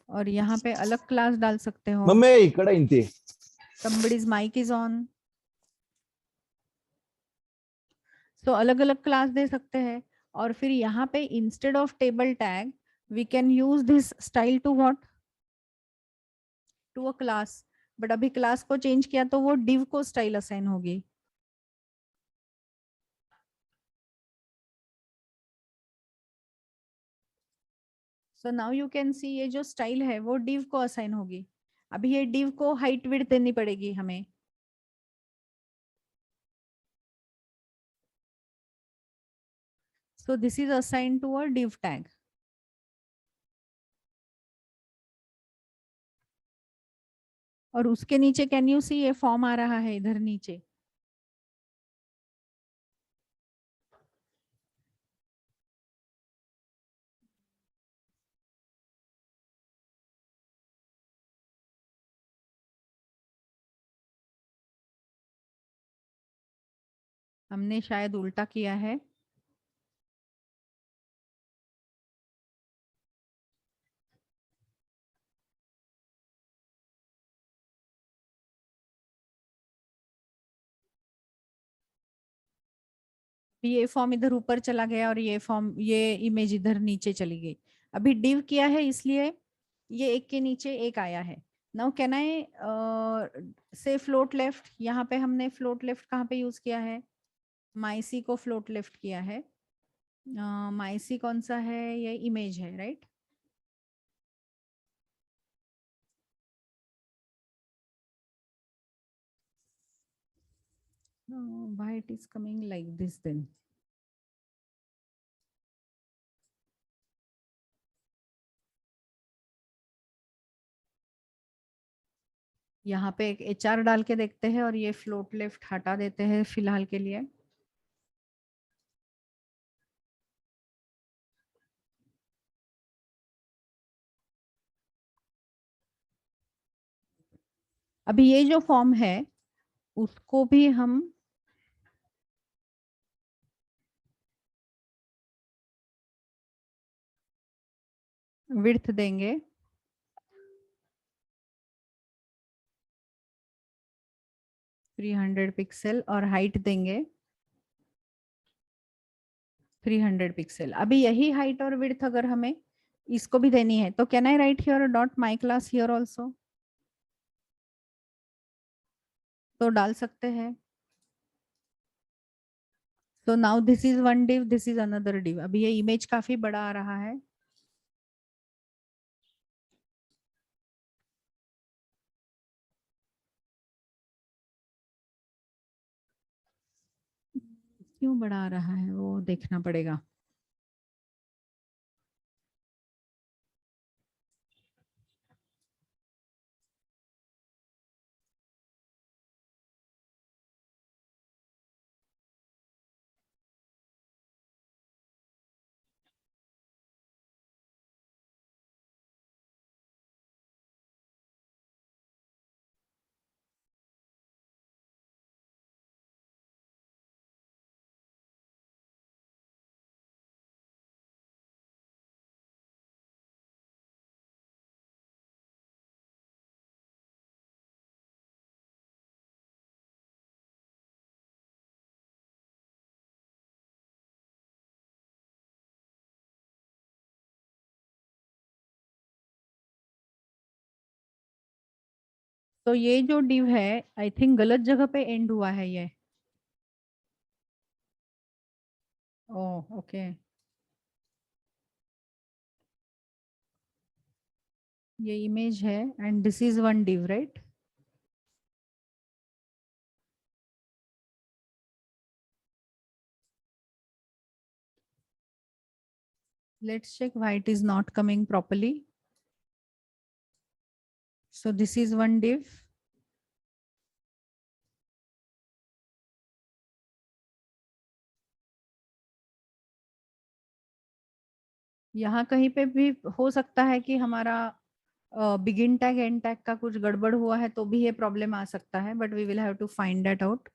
और यहाँ पे अलग क्लास डाल सकते हो। मम्मी ఇక్కడ ఇంటి somebody's mic is on, तो अलग अलग क्लास दे सकते हैं। और फिर यहाँ पे instead of table tag we can use this style to what? To a class. But अभी क्लास को चेंज किया तो वो div को स्टाइल असाइन होगी। So now you can see ये जो स्टाइल है वो div को असाइन होगी। अभी ये div को हाइट विड्थ देनी पड़ेगी हमें। So this is assign to a div tag. और उसके नीचे कैन यू सी ये फॉर्म आ रहा है इधर नीचे। हमने शायद उल्टा किया है। ये फॉर्म इधर ऊपर चला गया और ये इमेज इधर नीचे चली गई। अभी डिव किया है इसलिए ये एक के नीचे एक आया है। नाउ कैन आई से फ्लोट लेफ्ट। यहाँ पे हमने फ्लोट लेफ्ट कहाँ पे यूज किया है? माइसी को फ्लोट लेफ्ट किया है। माइसी कौन सा है? ये इमेज है, right? Why it is coming like this then? यहाँ पे एक HR डाल के देखते हैं और ये फ्लोट लेफ्ट हटा देते हैं फिलहाल के लिए। अभी ये जो फॉर्म है उसको भी हम विड्थ देंगे 300 पिक्सल और हाइट देंगे 300 पिक्सल। अभी यही हाइट और विड्थ अगर हमें इसको भी देनी है तो can I write here dot my class here also? तो डाल सकते हैं। तो now this is one div, this is another div. अभी ये इमेज काफी बड़ा आ रहा है। क्यों बड़ा आ रहा है वो देखना पड़ेगा। तो ये जो डिव है आई थिंक गलत जगह पे एंड हुआ है ये। Oh okay. ये इमेज है and this is one div, right? Let's check why it is not coming properly. So this is one div. यहाँ कहीं पे भी हो सकता है कि हमारा बिगिन टैग एंड टैग का कुछ गड़बड़ हुआ है तो भी ये प्रॉब्लम आ सकता है, but we will have to find that out.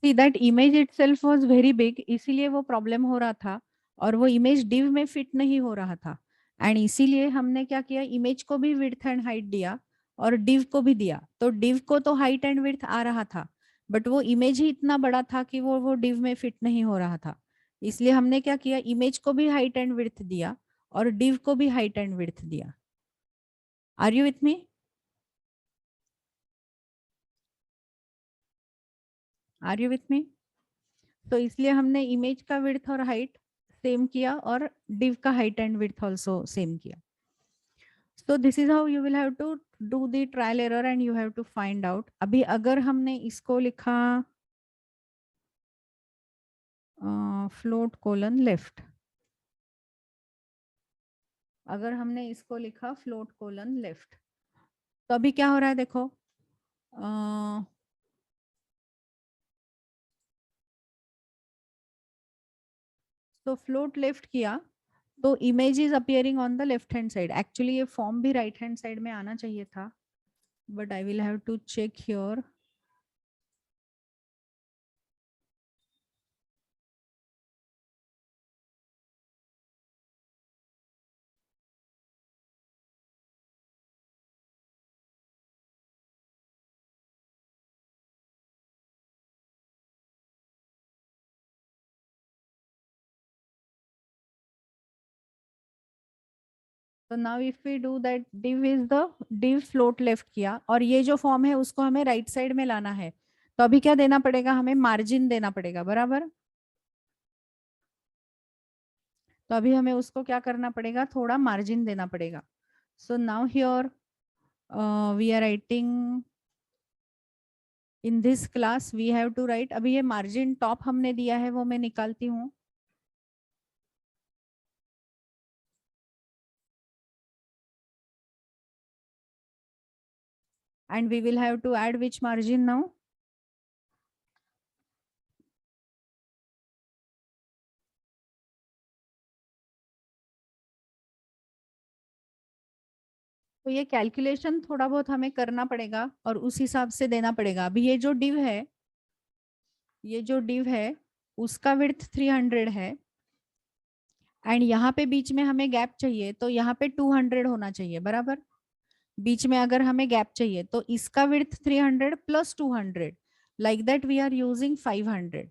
See that image itself was very big, इसीलिए वो प्रॉब्लम हो रहा था और वो इमेज डिव में फिट नहीं हो रहा था। एंड इसीलिए हमने क्या किया, इमेज को भी विड्थ एंड हाइट दिया और डिव को भी दिया। तो डिव को तो हाइट एंड विड्थ आ रहा था बट वो इमेज ही इतना बड़ा था कि वो डिव में फिट नहीं हो रहा था। इसलिए हमने क्या किया, इमेज को भी हाइट एंड विड्थ दिया और डिव को भी हाइट एंड विड्थ दिया। Are you with me? Are you with me? तो इसलिए हमने इमेज का विड्थ और हाइट सेम किया और डिव का height and width also same किया। So this is how you will have to do the trial error and you have to find out. अभी अगर हमने इसको लिखा फ्लोट कोलन लेफ्ट, अगर हमने इसको लिखा फ्लोट कोलन लेफ्ट, तो अभी क्या हो रहा है देखो, तो फ्लोट लेफ्ट किया तो image is appearing on the left hand side. Actually ये फॉर्म भी राइट हैंड साइड में आना चाहिए था, but I will have to check here. तो now if we do that, div float left किया और ये जो फॉर्म है उसको हमें राइट साइड में लाना है, तो अभी क्या देना पड़ेगा, हमें मार्जिन देना पड़ेगा, बराबर. तो अभी हमें उसको क्या करना पड़ेगा, थोड़ा मार्जिन देना पड़ेगा. So now here we are writing in this class we have to write. अभी ये मार्जिन टॉप हमने दिया है वो मैं निकालती हूँ. And we will have to add which margin now? तो ये कैलकुलेशन थोड़ा बहुत हमें करना पड़ेगा और उस हिसाब से देना पड़ेगा. अभी ये जो डिव है, ये जो डिव है उसका विड्थ 300 है एंड यहाँ पे बीच में हमें गैप चाहिए, तो यहाँ पे 200 होना चाहिए, बराबर. बीच में अगर हमें गैप चाहिए तो इसका width 300 plus 200, like that we are using 500.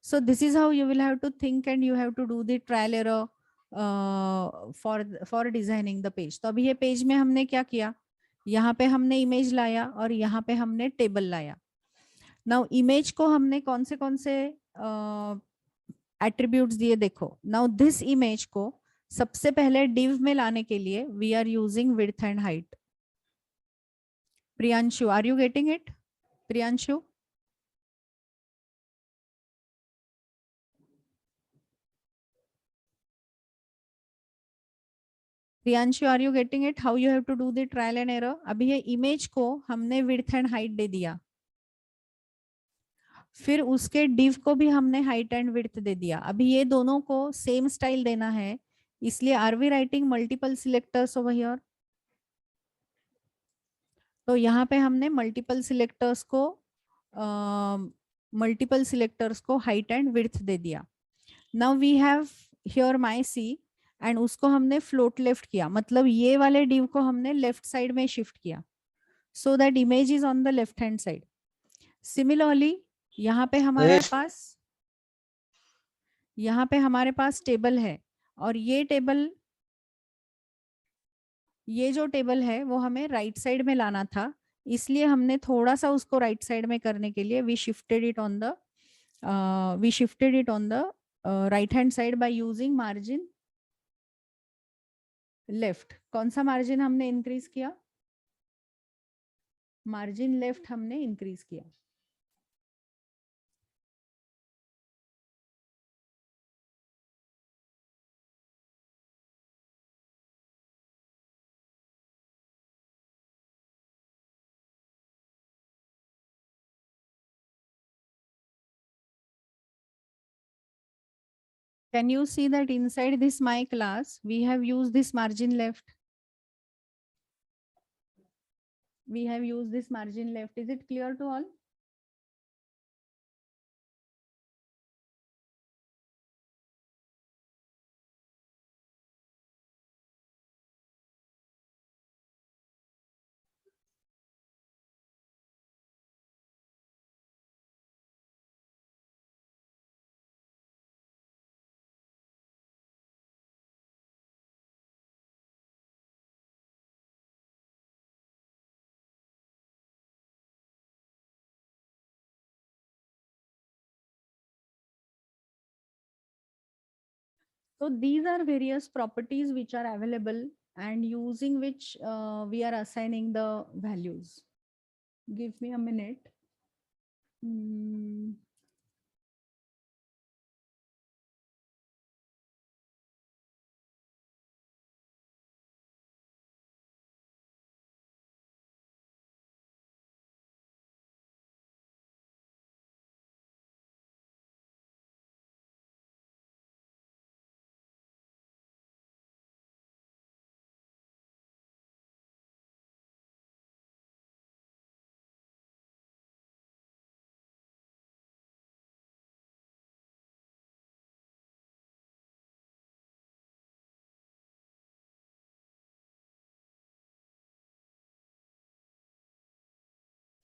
So this is how you will have to think and you have to do the trial error for designing the page. तो अभी ये पेज में हमने क्या किया, यहाँ पे हमने इमेज लाया और यहाँ पे हमने टेबल लाया. नाउ इमेज को हमने कौन से एट्रीब्यूट्स दिए देखो. नाउ दिस इमेज को सबसे पहले डिव में लाने के लिए we are using width and height. Priyanshu, are you getting it? Priyanshu? Priyanshu, are you getting it? How you have to do the trial and error? अभी ये इमेज को हमने width and height दे दिया, फिर उसके div को भी हमने height and width दे दिया. अभी ये दोनों को सेम स्टाइल देना है, इसलिए are we writing multiple selectors over here? तो यहाँ पे हमने मल्टीपल सिलेक्टर्स को हाइट एंड विड्थ दे दिया. Now we have here my C and उसको हमने फ्लोट लेफ्ट किया, मतलब ये वाले डिव को हमने लेफ्ट साइड में शिफ्ट किया, so that image is on the left hand side. Similarly यहाँ पे हमारे पास टेबल है और ये जो टेबल है वो हमें राइट साइड में लाना था, इसलिए हमने थोड़ा सा उसको राइट साइड में करने के लिए we shifted it on the right hand side by using margin left. कौन सा मार्जिन हमने इंक्रीज किया, मार्जिन लेफ्ट हमने इंक्रीज किया. Can you see that inside this my class we have used this margin left? We have used this margin left. Is it clear to all? So these are various properties which are available and using which we are assigning the values. Give me a minute. Hmm.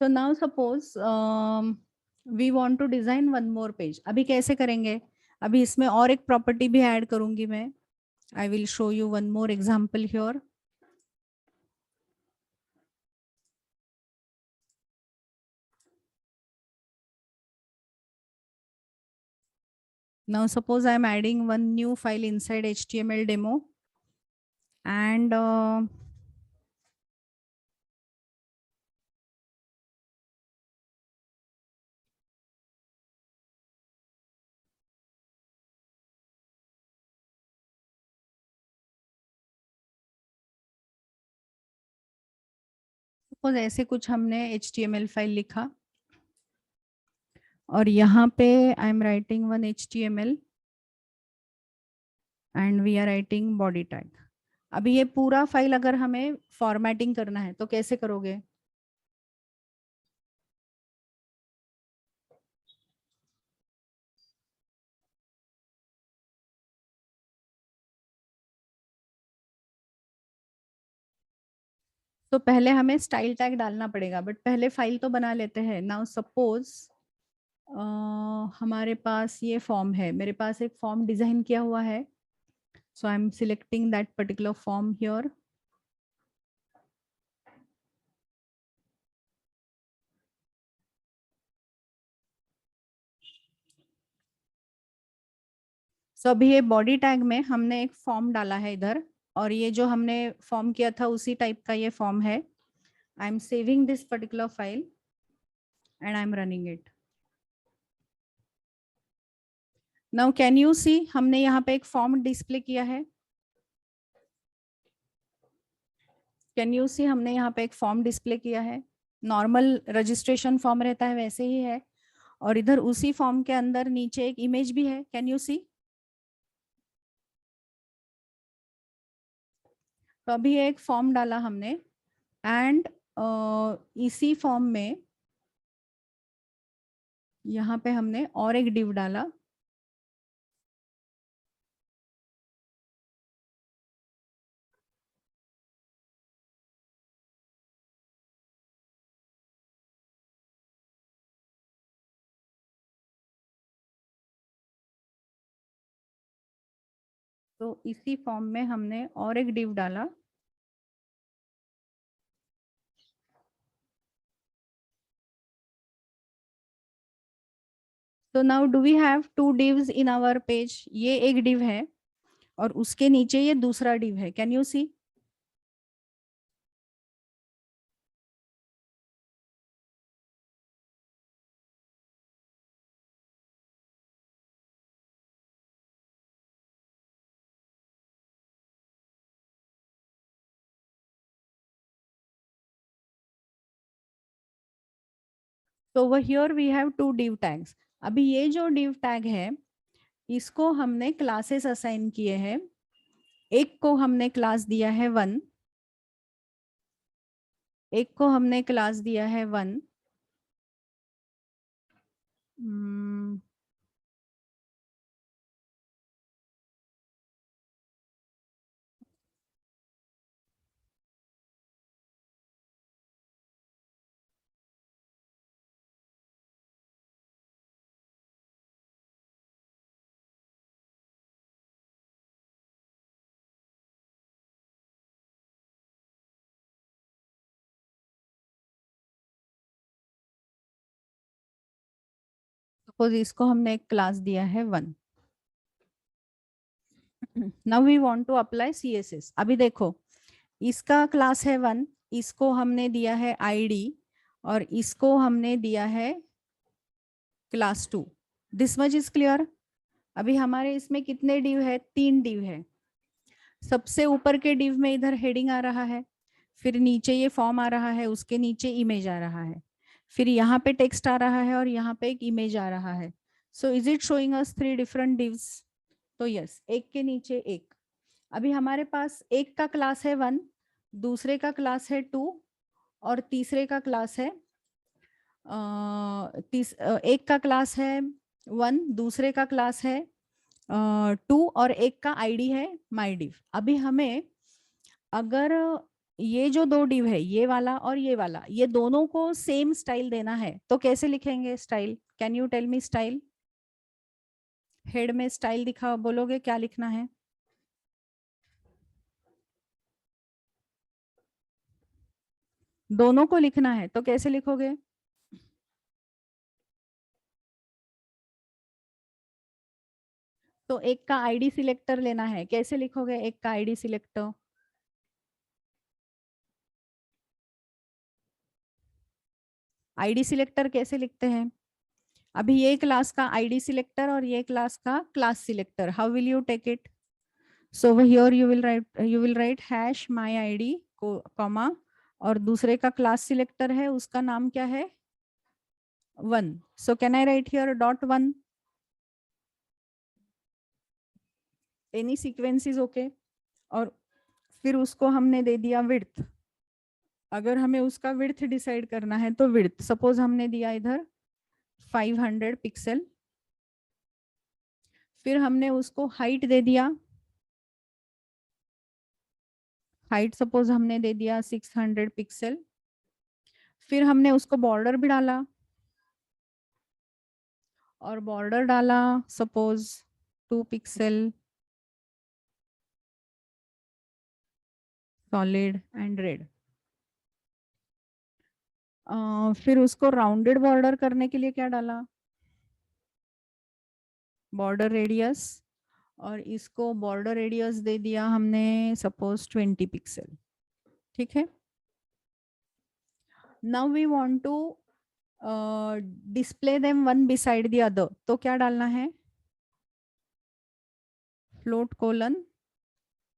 So now suppose we want to design one more page. अभी कैसे करेंगे? अभी इसमें और एक property भी add करूंगी मैं. I will show you one more example here. Now suppose I am adding one new file inside HTML demo, and suppose ऐसे कुछ हमने HTML फाइल लिखा और यहाँ पे I am writing one HTML and we are writing body tag. अभी ये पूरा फाइल अगर हमें फॉर्मेटिंग करना है तो कैसे करोगे? तो पहले हमें स्टाइल टैग डालना पड़ेगा, बट पहले फाइल तो बना लेते हैं. नाउ सपोज हमारे पास ये फॉर्म है, मेरे पास एक फॉर्म डिजाइन किया हुआ है. So I am selecting that particular form here. So अभी ये बॉडी टैग में हमने एक फॉर्म डाला है इधर, और ये जो हमने फॉर्म किया था उसी टाइप का ये फॉर्म है. I am saving this particular file and I am running it. Now can you see हमने यहाँ पे एक फॉर्म डिस्प्ले किया है. कैन यू सी हमने यहाँ पे एक फॉर्म डिस्प्ले किया है. नॉर्मल रजिस्ट्रेशन फॉर्म रहता है वैसे ही है, और इधर उसी फॉर्म के अंदर नीचे एक इमेज भी है. कैन यू सी? तो अभी एक फॉर्म डाला हमने, एंड इसी फॉर्म में यहाँ पे हमने और एक डिव डाला. तो इसी फॉर्म में हमने और एक डिव डाला. तो now do we have two divs in our page. ये एक डिव है और उसके नीचे ये दूसरा डिव है. कैन यू सी? तो over here we have two div tags. अभी ये जो div tag है इसको हमने क्लासेस असाइन किए हैं. एक को हमने क्लास दिया है 1, एक को हमने क्लास दिया है 1. सपोज इसको हमने एक क्लास दिया है 1. Now we want to apply CSS. अभी देखो इसका क्लास है 1, इसको हमने दिया है आईडी और इसको हमने दिया है class 2। This much is clear. अभी हमारे इसमें कितने डिव है? 3 डिव है। सबसे ऊपर के डिव में इधर हेडिंग आ रहा है, फिर नीचे ये फॉर्म आ रहा है, उसके नीचे इमेज आ रहा है, फिर यहाँ पे टेक्स्ट आ रहा है और यहाँ पे एक इमेज आ रहा है। So is it showing us 3 different divs? तो यस, एक के नीचे एक। अभी हमारे पास एक का क्लास है 1, दूसरे का क्लास है 2 और तीसरे का क्लास है एक का क्लास है 1, दूसरे का क्लास है 2 और एक का आईडी है माई डिव। अभी हमें अगर ये जो 2 डिव है, ये वाला और ये वाला, ये दोनों को सेम स्टाइल देना है तो कैसे लिखेंगे style? Can you tell me style? Head में स्टाइल दिखा, बोलोगे क्या लिखना है? दोनों को लिखना है तो कैसे लिखोगे? तो एक का आईडी सिलेक्टर लेना है, कैसे लिखोगे एक का आईडी सिलेक्टर? आईडी सिलेक्टर कैसे लिखते हैं? अभी ये क्लास का आईडी सिलेक्टर और ये क्लास का class selector, how will you take it? So here you will write hash my ID comma, और दूसरे का क्लास सिलेक्टर है, उसका नाम क्या है? 1। So can I write here dot 1? Any sequence is okay. और फिर उसको हमने दे दिया विड्थ। अगर हमें उसका विड्थ डिसाइड करना है तो विड्थ सपोज हमने दिया इधर 500 पिक्सल, फिर हमने उसको हाइट दे दिया, हाइट सपोज हमने दे दिया 600 पिक्सल, फिर हमने उसको बॉर्डर भी डाला और बॉर्डर डाला suppose 2 pixel solid and red. फिर उसको राउंडेड बॉर्डर करने के लिए क्या डाला? बॉर्डर रेडियस, और इसको बॉर्डर रेडियस दे दिया हमने सपोज 20 पिक्सल। ठीक है। Now we want to display them one beside the other, तो क्या डालना है? Float colon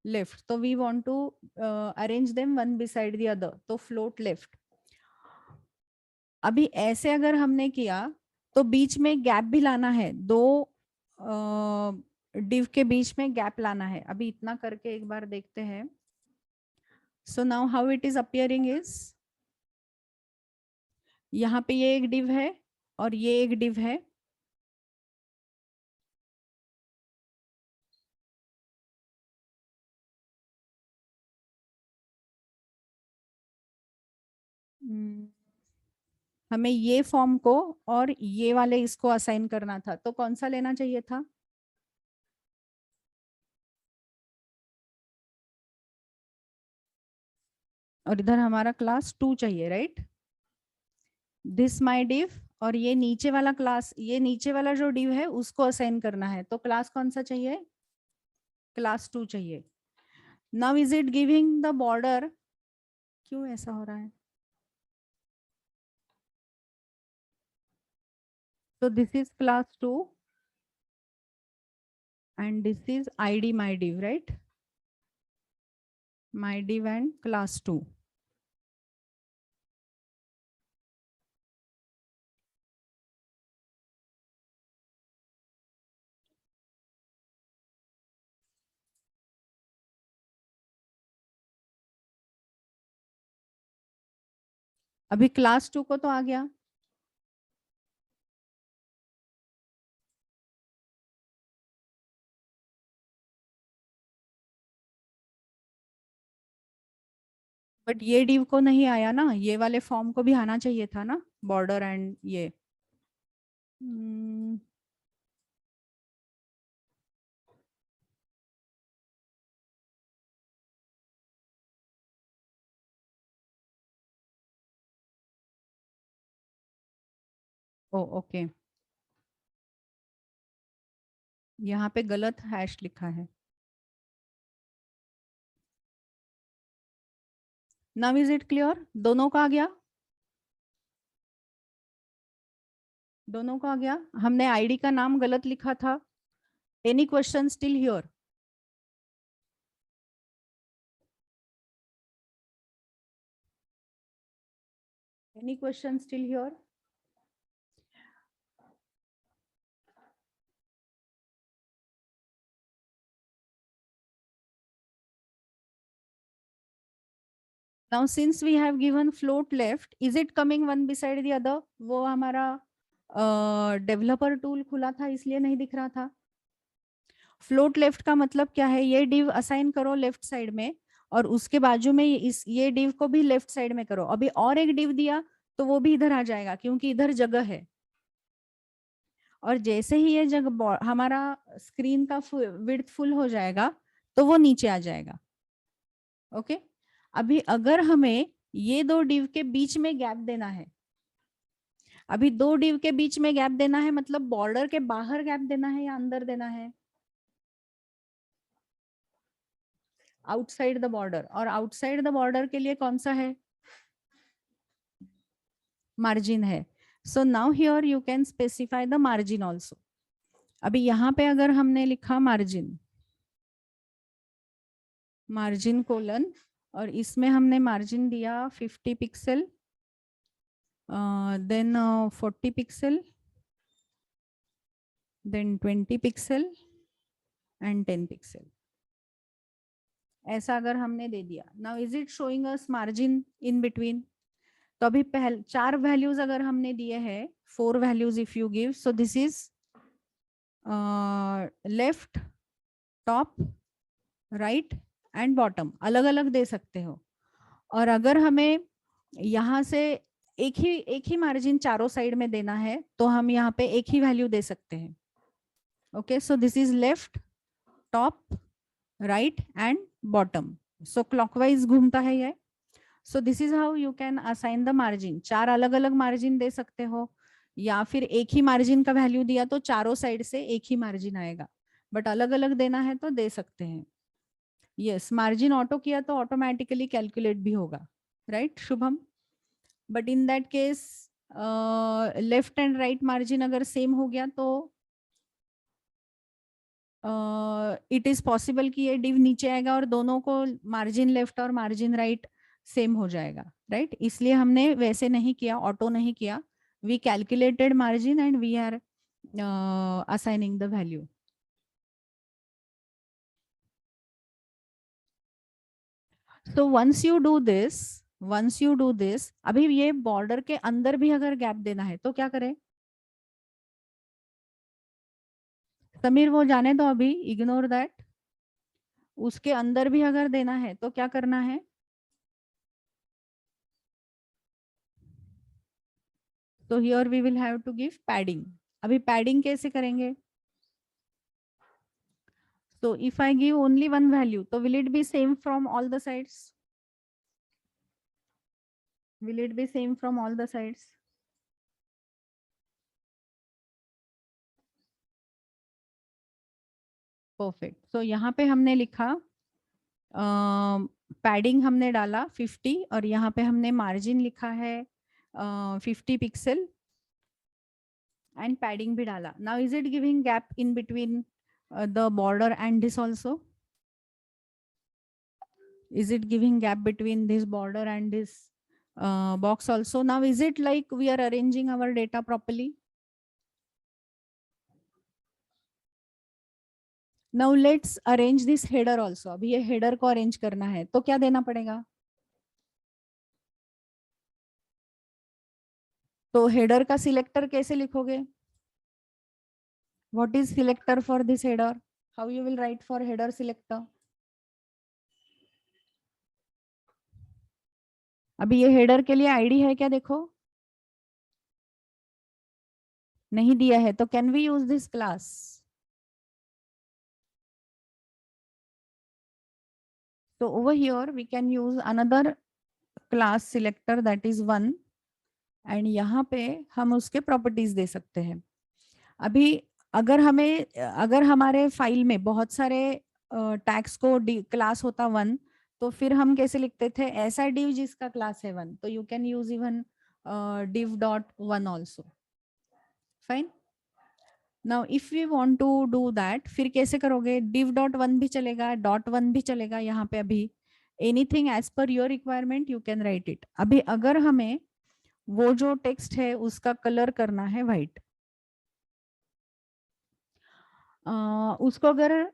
left. तो we want to arrange them one beside the other, तो फ्लोट लेफ्ट। अभी ऐसे अगर हमने किया तो बीच में गैप भी लाना है, दो डिव के बीच में गैप लाना है। अभी इतना करके एक बार देखते हैं। So now how it is appearing is, यहाँ पे ये एक डिव है और ये एक डिव है। हम्म, हमें ये फॉर्म को और ये वाले इसको असाइन करना था, तो कौन सा लेना चाहिए था? और इधर हमारा क्लास 2 चाहिए, राइट? दिस माई डिव, और ये नीचे वाला क्लास, ये नीचे वाला जो डिव है उसको असाइन करना है, तो क्लास कौन सा चाहिए? क्लास 2 चाहिए। Now is it giving the border? क्यों ऐसा हो रहा है? तो this is class 2 and this is id my div, right? My div and class 2। अभी क्लास 2 को तो आ गया, बट ये डिव को नहीं आया ना, ये वाले फॉर्म को भी आना चाहिए था ना, बॉर्डर एंड ये। hmm, ओ ओके, यहाँ पे गलत हैश लिखा है। Now is it clear? दोनों का आ गया? दोनों का आ गया? हमने आईडी का नाम गलत लिखा था। Any question still here? Any question still here? Now since we have given float left, is it coming one beside the other? वो हमारा डेवलपर टूल खुला था इसलिए नहीं दिख रहा था। फ्लोट लेफ्ट का मतलब क्या है? ये डिव असाइन करो लेफ्ट साइड में, और उसके बाजू में ये डिव को भी लेफ्ट साइड में करो। अभी और एक डिव दिया तो वो भी इधर आ जाएगा क्योंकि इधर जगह है। और जैसे ही ये जगह हमारा स्क्रीन का विड्थ फुल हो जाएगा तो वो नीचे आ जाएगा। ओके, अभी अगर हमें ये दो डिव के बीच में गैप देना है, अभी दो डिव के बीच में गैप देना है मतलब बॉर्डर के बाहर गैप देना है या अंदर देना है? Outside the border. और आउटसाइड द बॉर्डर के लिए कौन सा है? मार्जिन है। So now here you can specify the margin also. अभी यहाँ पे अगर हमने लिखा मार्जिन, मार्जिन कोलन, और इसमें हमने मार्जिन दिया 50 pixel, then 40 pixel, then 20 pixel and 10 pixel, ऐसा अगर हमने दे दिया। Now is it showing us margin in between? तो अभी पहले 4 वैल्यूज अगर हमने दिए हैं, 4 values if you give, so this is left, top, right and bottom, अलग अलग दे सकते हो। और अगर हमें यहाँ से एक ही मार्जिन चारों साइड में देना है तो हम यहाँ पे एक ही वैल्यू दे सकते हैं। Okay, so this is left, top, right and bottom. So clockwise घूमता है ये। सो this is how you can assign the margin. 4 अलग अलग मार्जिन दे सकते हो, या फिर एक ही मार्जिन का वैल्यू दिया तो चारों साइड से एक ही मार्जिन आएगा, बट अलग अलग देना है तो दे सकते हैं। यस, मार्जिन ऑटो किया तो ऑटोमेटिकली कैलकुलेट भी होगा, right Shubham? But in that case left and right margin अगर सेम हो गया तो इट इज पॉसिबल कि ये डिव नीचे आएगा और दोनों को मार्जिन लेफ्ट और मार्जिन राइट सेम हो जाएगा, राइट? इसलिए हमने वैसे नहीं किया, ऑटो नहीं किया। We calculated margin and we are assigning the value. So once you do this, अभी ये बॉर्डर के अंदर भी अगर गैप देना है तो क्या करें? समीर वो जाने दो, अभी इग्नोर दैट। उसके अंदर भी अगर देना है तो क्या करना है? तो here we will have to give padding. अभी पैडिंग कैसे करेंगे? So if I give only one value, तो will it be same from all the sides? Will it be same from all the sides? Perfect. So यहाँ पे हमने लिखा padding हमने डाला 50, और यहाँ पे हमने मार्जिन लिखा है 50 पिक्सल, एंड पैडिंग भी डाला। Now is it giving gap in between the border and this also? Is it giving gap between this border and this box also? Now is it like we are arranging our data properly? Now let's arrange this header also. अभी ये header को arrange करना है तो क्या देना पड़ेगा? तो header का selector कैसे लिखोगे? What is selector for this header? How you will write for header selector? अभी ये हेडर के लिए आईडी है क्या? देखो, नहीं दिया है, तो can we use this class? So over here we can use another class selector, that is one, and यहाँ पे हम उसके प्रॉपर्टीज दे सकते हैं। अभी अगर हमारे फाइल में बहुत सारे टैग्स को क्लास होता 1, तो फिर हम कैसे लिखते थे, ऐसा div जिसका क्लास है 1, तो you can use even div dot 1 also, fine. Now if we want to do that, फिर कैसे करोगे, div डॉट 1 भी चलेगा, डॉट 1 भी चलेगा, यहाँ पे अभी anything as per your requirement you can write it. अभी अगर हमें वो जो टेक्स्ट है उसका कलर करना है व्हाइट, उसको अगर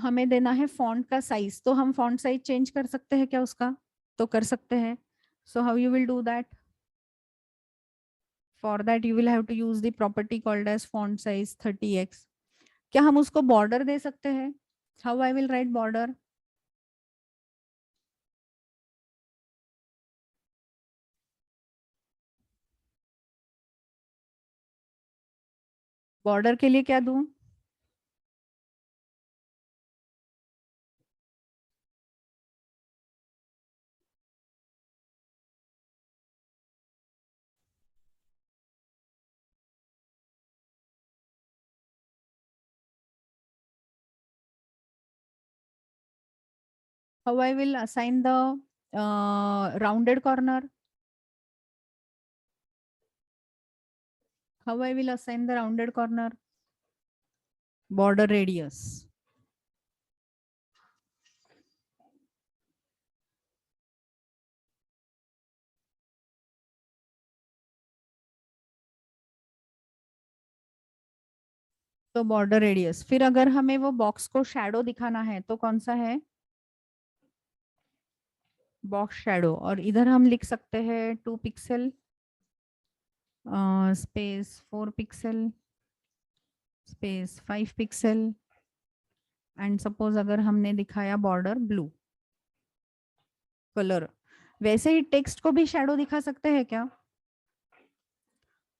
हमें देना है फॉन्ट का साइज, तो हम फॉन्ट साइज चेंज कर सकते हैं क्या उसका, तो कर सकते हैं। So how you will do that, for that you will have to use the property called as font size 30x। क्या हम उसको बॉर्डर दे सकते हैं, how I will write border, border के लिए क्या दूं, how I will assign the rounded corner, how I will assign the rounded corner, border radius। तो बॉर्डर रेडियस, फिर अगर हमें वो बॉक्स को शैडो दिखाना है तो कौन सा है, बॉक्स शैडो, और इधर हम लिख सकते हैं 2 pixel space 4 pixel space 5 pixel, and suppose अगर हमने दिखाया बॉर्डर ब्लू कलर, वैसे ही टेक्स्ट को भी शैडो दिखा सकते हैं क्या,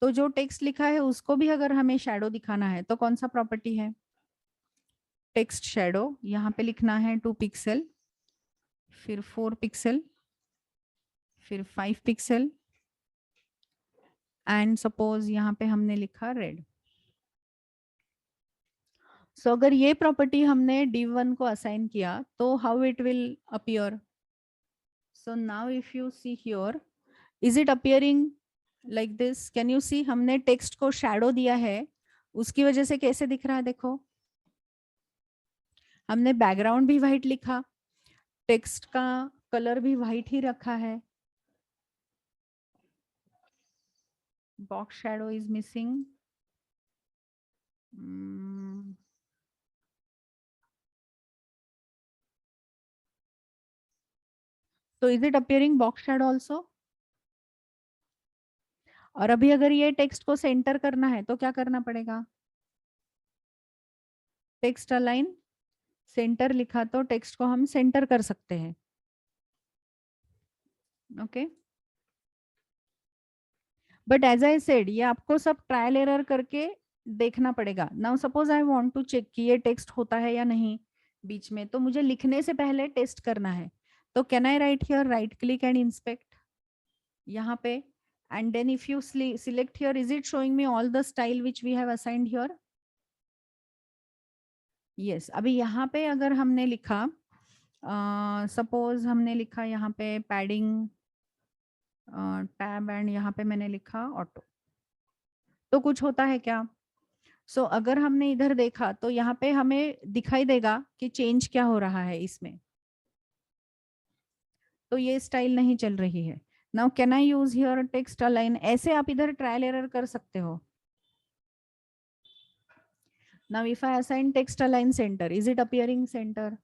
तो जो टेक्स्ट लिखा है उसको भी अगर हमें शैडो दिखाना है तो कौन सा प्रॉपर्टी है, टेक्स्ट शैडो, यहाँ पे लिखना है 2 पिक्सल, फिर 4 पिक्सल, फिर 5 पिक्सल, एंड सपोज यहाँ पे हमने लिखा रेड। सो अगर ये प्रॉपर्टी हमने div1 को असाइन किया तो how it will appear, so now if you see here, is it appearing like this, can you see, हमने टेक्स्ट को शैडो दिया है, उसकी वजह से कैसे दिख रहा है, देखो हमने बैकग्राउंड भी व्हाइट लिखा, टेक्स्ट का कलर भी व्हाइट ही रखा है, बॉक्स शैडो इज मिसिंग, तो is it appearing box shadow also. और अभी अगर ये टेक्स्ट को सेंटर करना है तो क्या करना पड़ेगा, टेक्स्ट अलाइन सेंटर लिखा तो टेक्स्ट को हम सेंटर कर सकते हैं, okay. But as I said, ये आपको सब ट्रायल एरर करके देखना पड़ेगा। Now suppose I want to check कि ये टेक्स्ट होता है या नहीं बीच में, तो मुझे लिखने से पहले टेस्ट करना है, तो can I write here, right click and inspect यहाँ पे, and then if you select here, is it showing me all the style which we have assigned here, yes. अभी यहाँ पे अगर हमने लिखा, सपोज हमने लिखा यहाँ पे पैडिंग टैब, एंड यहाँ पे मैंने लिखा ऑटो, तो कुछ होता है क्या, सो अगर हमने इधर देखा तो यहाँ पे हमें दिखाई देगा कि चेंज क्या हो रहा है इसमें, तो ये स्टाइल नहीं चल रही है। Now can I use here text align, ऐसे आप इधर ट्रायल एरर कर सकते हो। Now if I assign text align centre, is it appearing centre,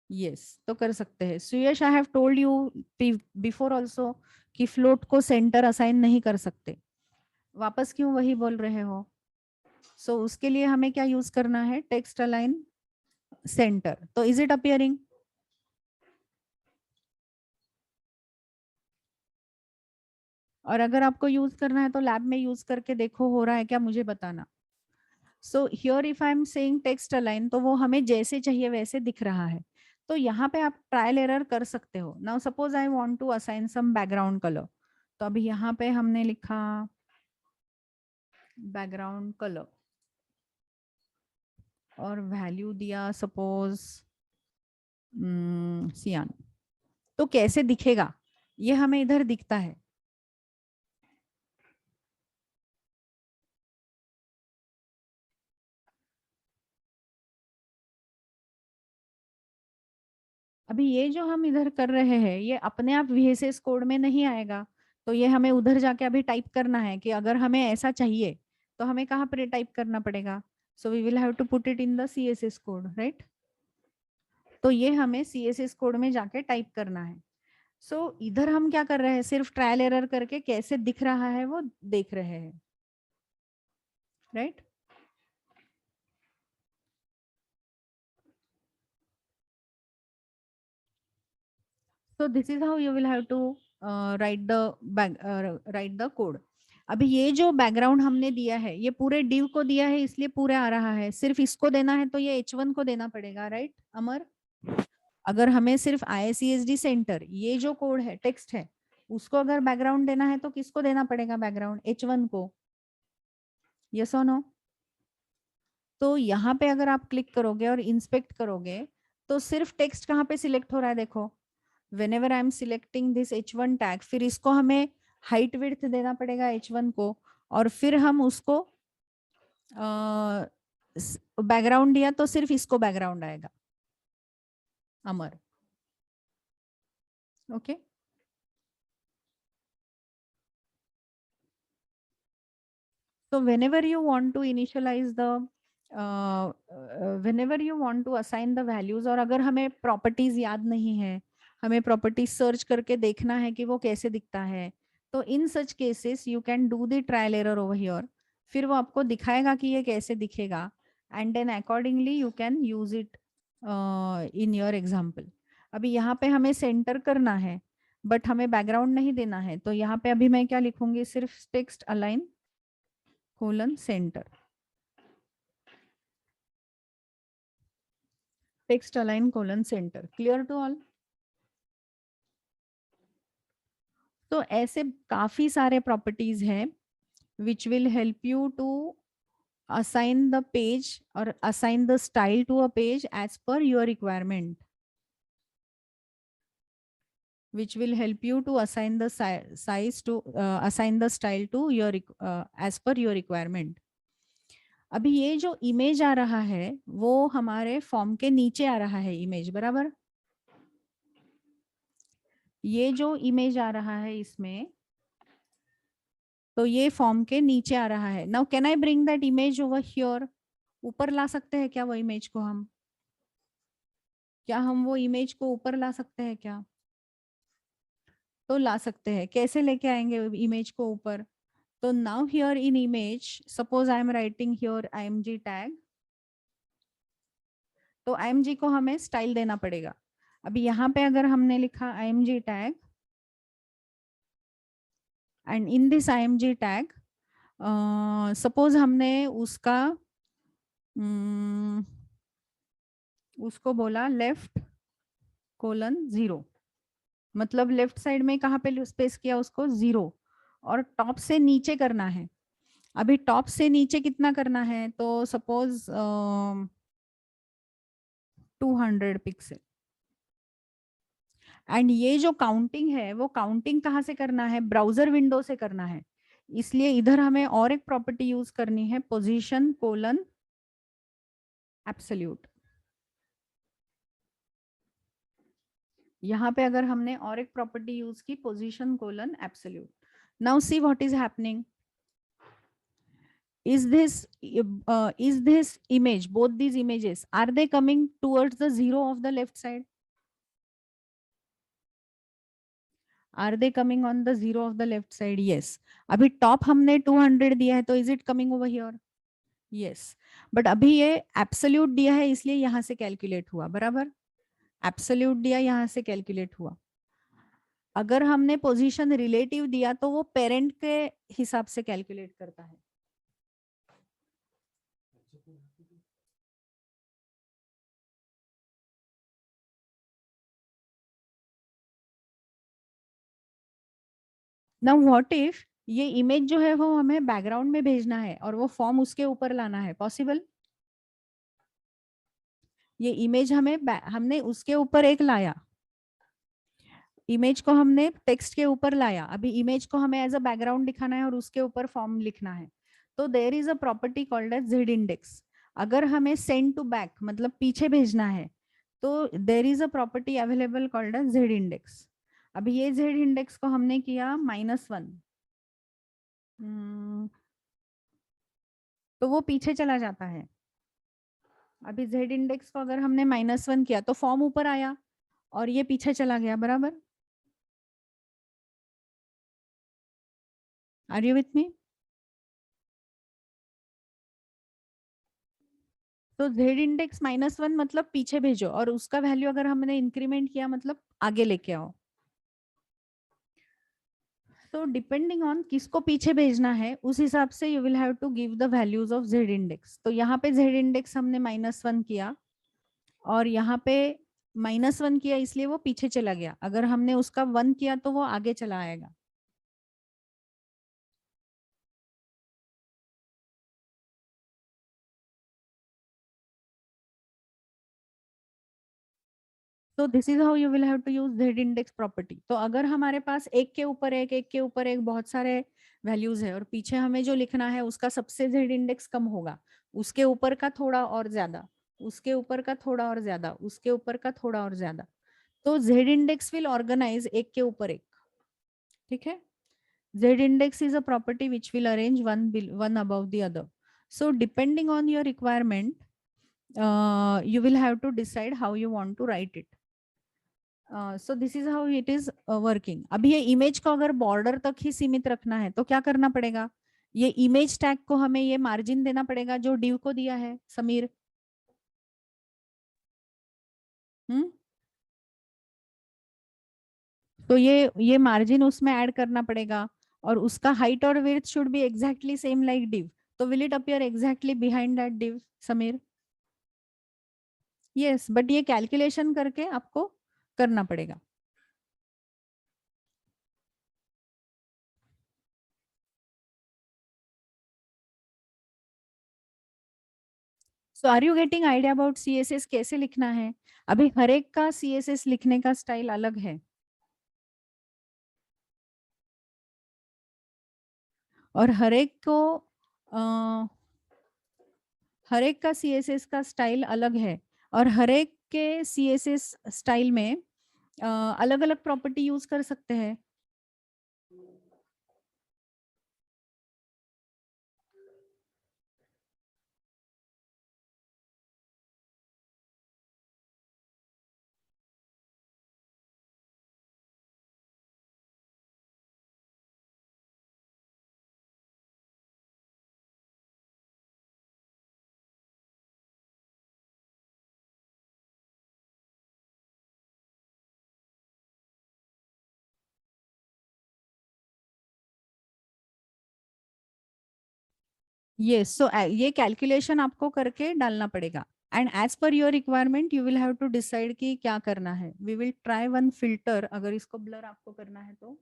yes, तो कर सकते हैं। Suyash, I have told you before also कि फ्लोट को सेंटर असाइन नहीं कर सकते, वापस क्यों वही बोल रहे हो, सो उसके लिए हमें क्या यूज करना है, टेक्स्ट अलाइन सेंटर, तो इज इट अपीयरिंग, और अगर आपको यूज करना है तो लैब में यूज करके देखो हो रहा है क्या, मुझे बताना। So here if I am saying text align, तो वो हमें जैसे चाहिए वैसे दिख रहा है, तो यहाँ पे आप ट्रायल एरर कर सकते हो। Now suppose I want to assign some background colour, तो अभी यहाँ पे हमने लिखा बैकग्राउंड कलर और वैल्यू दिया सपोज सियान। तो कैसे दिखेगा, ये हमें इधर दिखता है। अभी ये जो हम इधर कर रहे हैं ये अपने आप VSS कोड में नहीं आएगा, तो ये हमें उधर जाके अभी टाइप करना है कि अगर हमें ऐसा चाहिए तो हमें कहाँ पर टाइप करना पड़ेगा। So we will have to put it in the CSS code, right. तो ये हमें CSS कोड में जाके टाइप करना है। सो इधर हम क्या कर रहे हैं, सिर्फ ट्रायल एरर करके कैसे दिख रहा है वो देख रहे हैं, right. So this is how you will have to write the code. अभी ये जो बैकग्राउंड हमने दिया है ये पूरे div को दिया है इसलिए पूरे आ रहा है, सिर्फ इसको देना है तो ये h1 को देना पड़ेगा, राइट अमर। अगर हमें सिर्फ IICSD सेंटर ये जो कोड है टेक्स्ट है उसको अगर बैकग्राउंड देना है तो किसको देना पड़ेगा बैकग्राउंड, h1 को, यस और नो। तो यहाँ पे अगर आप क्लिक करोगे और इंस्पेक्ट करोगे तो सिर्फ टेक्स्ट कहाँ पे सिलेक्ट हो रहा है, देखो whenever I am selecting this h1 tag, फिर इसको हमें हाइट विड्थ देना पड़ेगा h1 को, और फिर हम उसको बैकग्राउंड दिया तो सिर्फ इसको बैकग्राउंड आएगा अमर, okay. So whenever you want to initialize the whenever you want to assign the values, और अगर हमें प्रॉपर्टीज याद नहीं है, हमें प्रॉपर्टीज सर्च करके देखना है कि वो कैसे दिखता है, तो in such cases you can do the trial error over here, फिर वो आपको दिखाएगा कि ये कैसे दिखेगा, and then accordingly you can use it in your example. अभी यहाँ पे हमें सेंटर करना है बट हमें बैकग्राउंड नहीं देना है, तो यहाँ पे अभी मैं क्या लिखूंगी, सिर्फ text align colon centre, text align colon centre, clear to all. तो ऐसे काफी सारे प्रॉपर्टीज हैं which will help you to assign the page or assign the style to a page as per your requirement, which will help you to assign the size to assign the style to your as per your requirement. अभी ये जो image आ रहा है वो हमारे form के नीचे आ रहा है इमेज, बराबर। ये जो इमेज आ रहा है इसमें, तो ये फॉर्म के नीचे आ रहा है। Now can I bring that image over here, ऊपर ला सकते हैं क्या वो इमेज को हम, क्या हम वो इमेज को ऊपर ला सकते हैं क्या, तो ला सकते हैं। कैसे लेके आएंगे इमेज को ऊपर, तो now here in image suppose I am writing here img tag, तो img को हमें स्टाइल देना पड़ेगा। अभी यहाँ पे अगर हमने लिखा img tag, and in this img tag suppose हमने उसको बोला लेफ्ट कोलन 0, मतलब लेफ्ट साइड में कहाँ पे स्पेस किया उसको 0, और टॉप से नीचे करना है। अभी टॉप से नीचे कितना करना है, तो सपोज 200 पिक्सल, एंड ये जो काउंटिंग है वो काउंटिंग कहाँ से करना है, ब्राउजर विंडो से करना है। इसलिए इधर हमें और एक प्रॉपर्टी यूज करनी है, पोजीशन कोलन एब्सोल्यूट। यहाँ पे अगर हमने और एक प्रॉपर्टी यूज की, position colon absolute. Now see what is happening, is this image, both these images, are they coming towards the 0 of the left side, are they coming on the 0 of the left side, yes। अभी top हमने 200 दिया है तो is it coming over here, yes। But अभी ये absolute दिया है इसलिए यहाँ से कैलकुलेट हुआ, बराबर। एब्सोल्यूट दिया यहाँ से कैलकुलेट हुआ। अगर हमने पोजीशन रिलेटिव दिया तो वो पेरेंट के हिसाब से कैलकुलेट करता है। नाउ व्हाट इफ ये इमेज जो है वो हमें बैकग्राउंड में भेजना है और वो फॉर्म उसके ऊपर लाना है, पॉसिबल? ये इमेज हमने उसके ऊपर एक लाया, इमेज को हमने टेक्स्ट के ऊपर लाया, अभी इमेज को हमें एज अ बैकग्राउंड दिखाना है और उसके ऊपर फॉर्म लिखना है, तो there is a property called as Z index. अगर हमें सेंड टू बैक मतलब पीछे भेजना है, तो there is a property available called as Z index. अभी ये जेड इंडेक्स को हमने किया -1, तो वो पीछे चला जाता है। अभी जेड इंडेक्स को अगर हमने -1 किया तो फॉर्म ऊपर आया और ये पीछे चला गया, बराबर। Are you with me? तो जेड इंडेक्स -1 मतलब पीछे भेजो, और उसका वैल्यू अगर हमने इंक्रीमेंट किया मतलब आगे लेके आओ। तो डिपेंडिंग ऑन किसको पीछे भेजना है उस हिसाब से you will have to give the values of Z index. तो यहाँ पे जेड इंडेक्स हमने -1 किया और यहाँ पे -1 किया, इसलिए वो पीछे चला गया। अगर हमने उसका 1 किया तो वो आगे चला आएगा। तो this is how you will have to use Z index property. तो अगर हमारे पास एक के ऊपर एक बहुत सारे वैल्यूज है और पीछे हमें जो लिखना है उसका सबसे जेड इंडेक्स कम होगा, उसके ऊपर का थोड़ा और ज्यादा, उसके ऊपर का थोड़ा और ज्यादा, उसके ऊपर का थोड़ा और ज्यादा, तो जेड इंडेक्स विल ऑर्गेनाइज एक के ऊपर एक। ठीक है, Z index is a property which will arrange one above the other. So depending on your requirement you will have to decide how you want to write it. So this is how it is working. अभी ये image को अगर border तक ही सीमित रखना है तो क्या करना पड़ेगा, ये इमेज टैग को हमें ये मार्जिन देना पड़ेगा जो डिव को दिया है समीर। हम्म, तो ये मार्जिन उसमें ऐड करना पड़ेगा, और उसका हाइट और width should be exactly same like div. तो will it appear exactly behind that div Sameer? Yes, but ये कैलकुलेशन करके आपको करना पड़ेगा। So are you getting idea about CSS कैसे लिखना है? अभी हर एक का सीएसएस लिखने का स्टाइल अलग है, और हर एक का सीएसएस का स्टाइल अलग है, और हर एक के सीएसएस स्टाइल में अलग अलग प्रॉपर्टी यूज कर सकते हैं। ये सो ये कैलकुलेशन आपको करके डालना पड़ेगा, and as per your requirement you will have to decide कि क्या करना है। We will try one filter, अगर इसको ब्लर आपको करना है तो।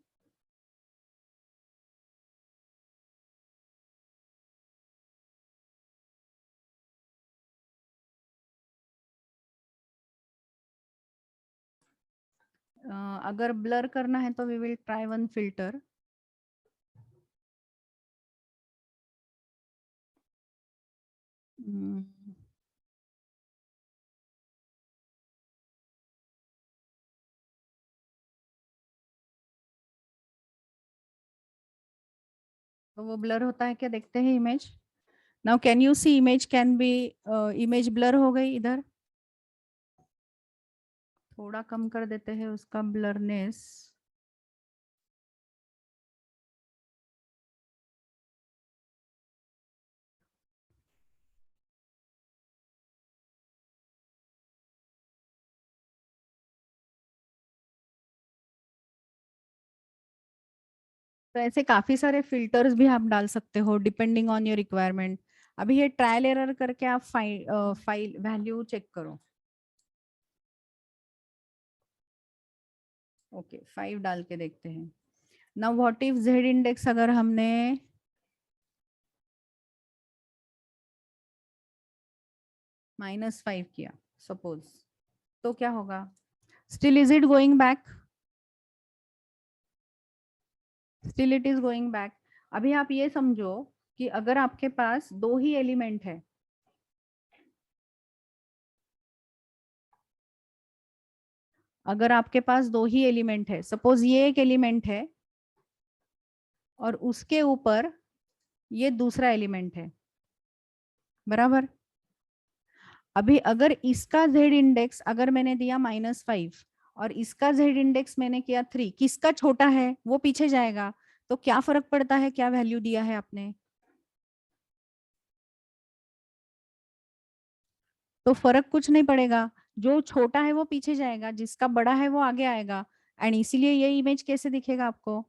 अगर ब्लर करना है तो we will try one filter. तो वो ब्लर होता है क्या, देखते हैं image. Now can you see image can be, image blur हो गई इधर। थोड़ा कम कर देते हैं उसका ब्लरनेस। तो ऐसे काफी सारे फिल्टर्स भी आप डाल सकते हो डिपेंडिंग ऑन योर रिक्वायरमेंट। अभी ये ट्रायल एरर करके आप फाइल वैल्यू चेक करो। ओके, 5 डाल के देखते हैं। Now what if Z index अगर हमने -5 किया, सपोज, तो क्या होगा? Still is it going back? Still it is going back. अभी आप ये समझो कि अगर आपके पास दो ही एलिमेंट है, अगर आपके पास दो ही एलिमेंट है, सपोज ये एक एलिमेंट है और उसके ऊपर ये दूसरा एलिमेंट है, बराबर। अभी अगर इसका जेड इंडेक्स अगर मैंने दिया -5 और इसका जेड इंडेक्स मैंने किया 3, किसका छोटा है वो पीछे जाएगा। तो क्या फर्क पड़ता है क्या वैल्यू दिया है आपने? तो फर्क कुछ नहीं पड़ेगा, जो छोटा है वो पीछे जाएगा, जिसका बड़ा है वो आगे आएगा। एंड इसीलिए ये इमेज कैसे दिखेगा आपको?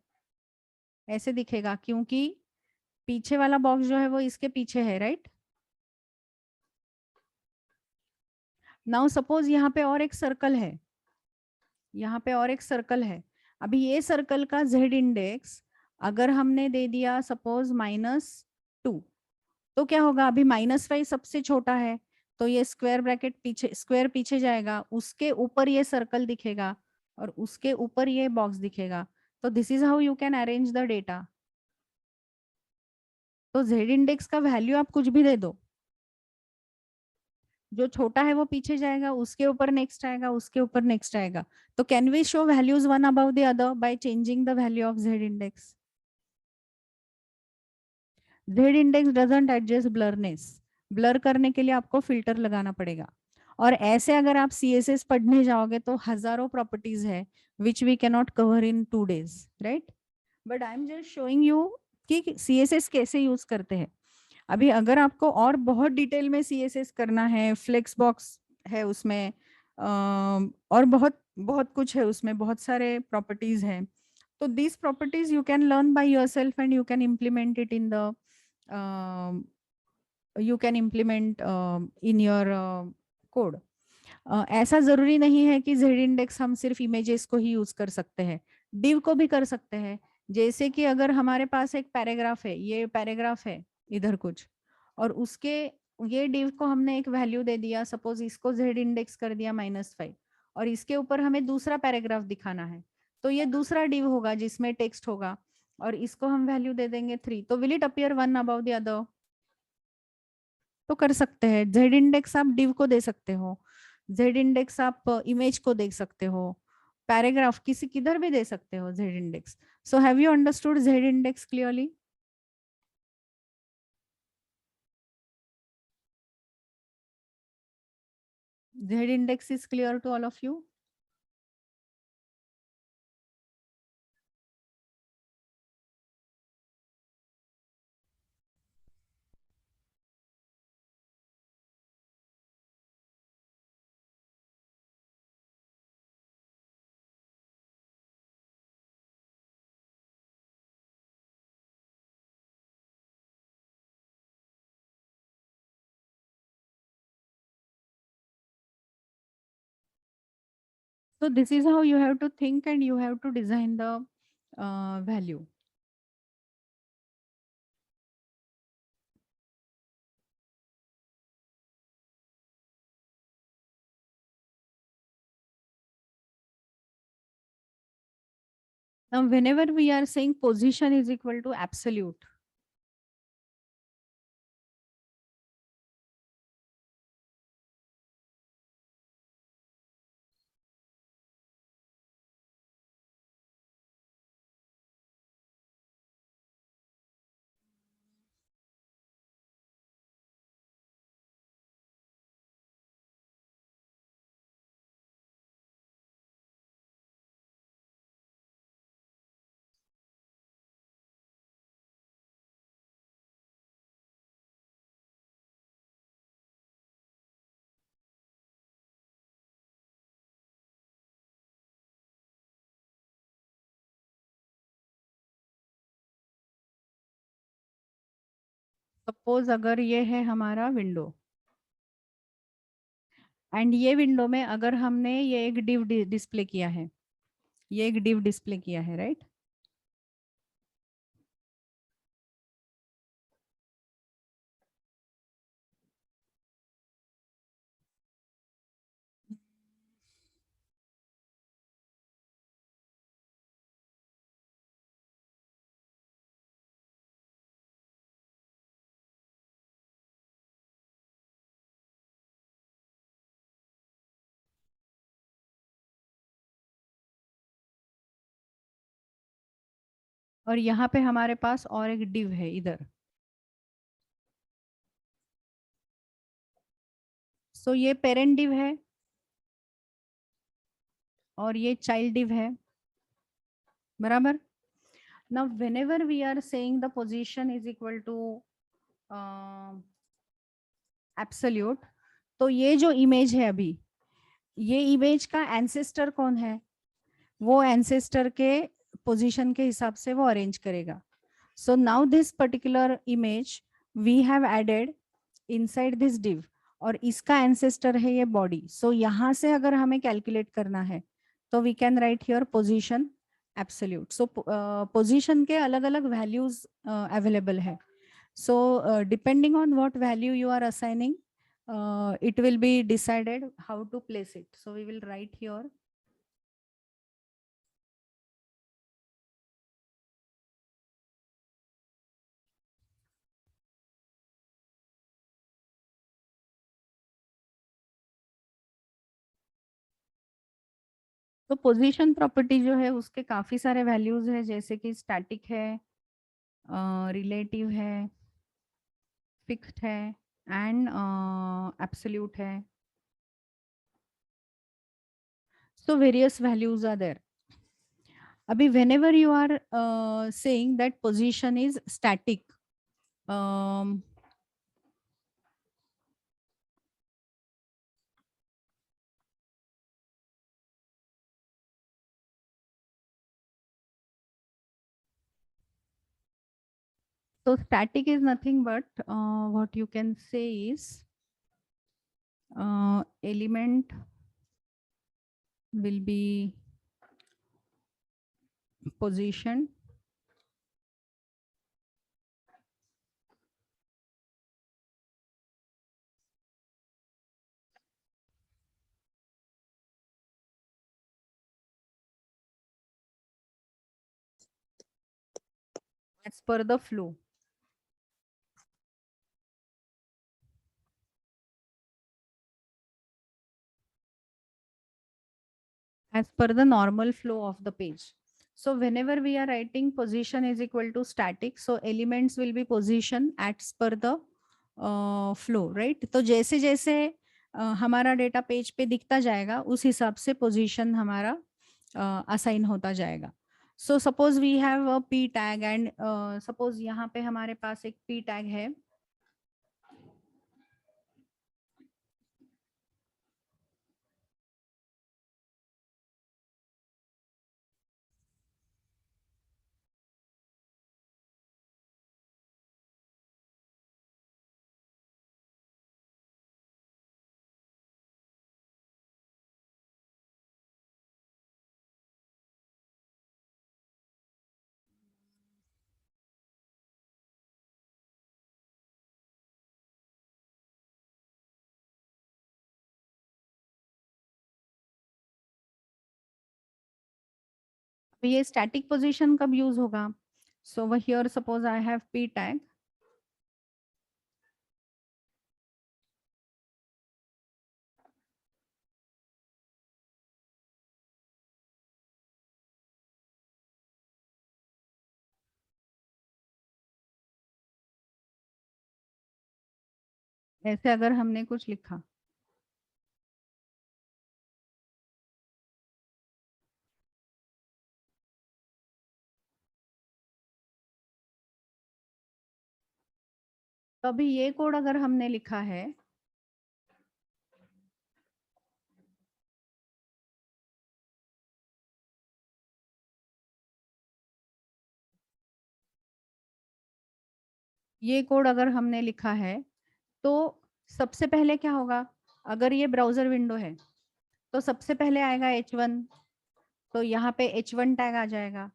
ऐसे दिखेगा, क्योंकि पीछे वाला बॉक्स जो है वो इसके पीछे है, राइट। नाउ सपोज यहाँ पे और एक सर्कल है, यहाँ पे और एक सर्कल है। अभी ये सर्कल का जेड इंडेक्स अगर हमने दे दिया सपोज -2, तो क्या होगा? अभी -5 सबसे छोटा है, तो ये स्क्वायर ब्रैकेट पीछे, स्क्वायर पीछे जाएगा, उसके ऊपर ये सर्कल दिखेगा और उसके ऊपर ये बॉक्स दिखेगा। तो this is how you can arrange the data. तो जेड इंडेक्स का वैल्यू आप कुछ भी दे दो, जो छोटा है वो पीछे जाएगा, उसके ऊपर नेक्स्ट आएगा, उसके ऊपर नेक्स्ट आएगा। तो can we show values one above the other by changing the value of Z index? Z index doesn't adjust blurness. Blur करने के लिए आपको फिल्टर लगाना पड़ेगा। और ऐसे अगर आप सीएसएस पढ़ने जाओगे तो हजारों प्रॉपर्टीज है which we cannot cover in 2 days, right. But I am just showing you कि सीएसएस कैसे यूज करते हैं। अभी अगर आपको और बहुत डिटेल में सीएसएस करना है, फ्लेक्स बॉक्स है उसमें, और बहुत बहुत कुछ है उसमें, बहुत सारे प्रॉपर्टीज हैं। तो these properties you can learn by yourself and you can implement it in the you can implement in your code. ऐसा जरूरी नहीं है कि जेड इंडेक्स हम सिर्फ इमेजेस को ही यूज कर सकते हैं, डिव को भी कर सकते हैं। जैसे कि अगर हमारे पास एक पैराग्राफ है, ये पैराग्राफ है इधर कुछ, और उसके ये डिव को हमने एक वैल्यू दे दिया, सपोज इसको जेड इंडेक्स कर दिया -5, और इसके ऊपर हमें दूसरा पैराग्राफ दिखाना है, तो ये दूसरा डिव होगा जिसमें टेक्स्ट होगा, और इसको हम वैल्यू दे देंगे 3, तो will it appear one above the other? तो कर सकते हैं। जेड इंडेक्स आप डिव को दे सकते हो, जेड इंडेक्स आप इमेज को दे सकते हो, पैराग्राफ किसी किधर भी दे सकते हो z index. So have you understood z index clearly? Z index is clear to all of you? So this is how you have to think and you have to design the value. Now, whenever we are saying position is equal to absolute, suppose अगर ये है हमारा window, and ये window में अगर हमने ये एक डिव डिस्प्ले किया है, ये एक डिव डिस्प्ले किया है, राइट। और यहाँ पे हमारे पास और एक div है इधर. So ये parent div है और ये child div है, बराबर. Now whenever we are saying the position is equal to absolute, तो ये जो इमेज है अभी, ये इमेज का एंसेस्टर कौन है, वो एंसेस्टर के पोजीशन के हिसाब से वो अरेंज करेगा. So now this particular image we have added inside this div, और इसका एंसेस्टर है ये बॉडी. सो यहाँ से अगर हमें कैलकुलेट करना है तो we can write here position absolute. So position के अलग अलग वैल्यूज अवेलेबल है. So depending on what value you are assigning, it will be decided how to place it. So we will write here तो position property जो है उसके काफी सारे वैल्यूज है, जैसे कि स्टैटिक है, रिलेटिव है, फिक्स्ड है एंड एब्सोल्यूट है. So various values are there. अभी whenever you are saying that position is static, so static is nothing but what you can say is element will be positioned as per the flow. As per the normal flow of the page. So whenever we are writing position is equal to static, so elements will be position as per the flow, right? तो जैसे जैसे हमारा data page पे दिखता जाएगा उस हिसाब से पोजीशन हमारा असाइन होता जाएगा. So suppose we have a P tag and suppose यहाँ पे हमारे पास एक पी टैग है. तो ये स्टैटिक पोजीशन कब यूज होगा? So here suppose I have P tag. ऐसे अगर हमने कुछ लिखा तो अभी ये कोड अगर हमने लिखा है ये कोड अगर हमने लिखा है तो सबसे पहले क्या होगा? अगर ये ब्राउजर विंडो है तो सबसे पहले आएगा H1, तो यहाँ पे H1 टैग आ जाएगा.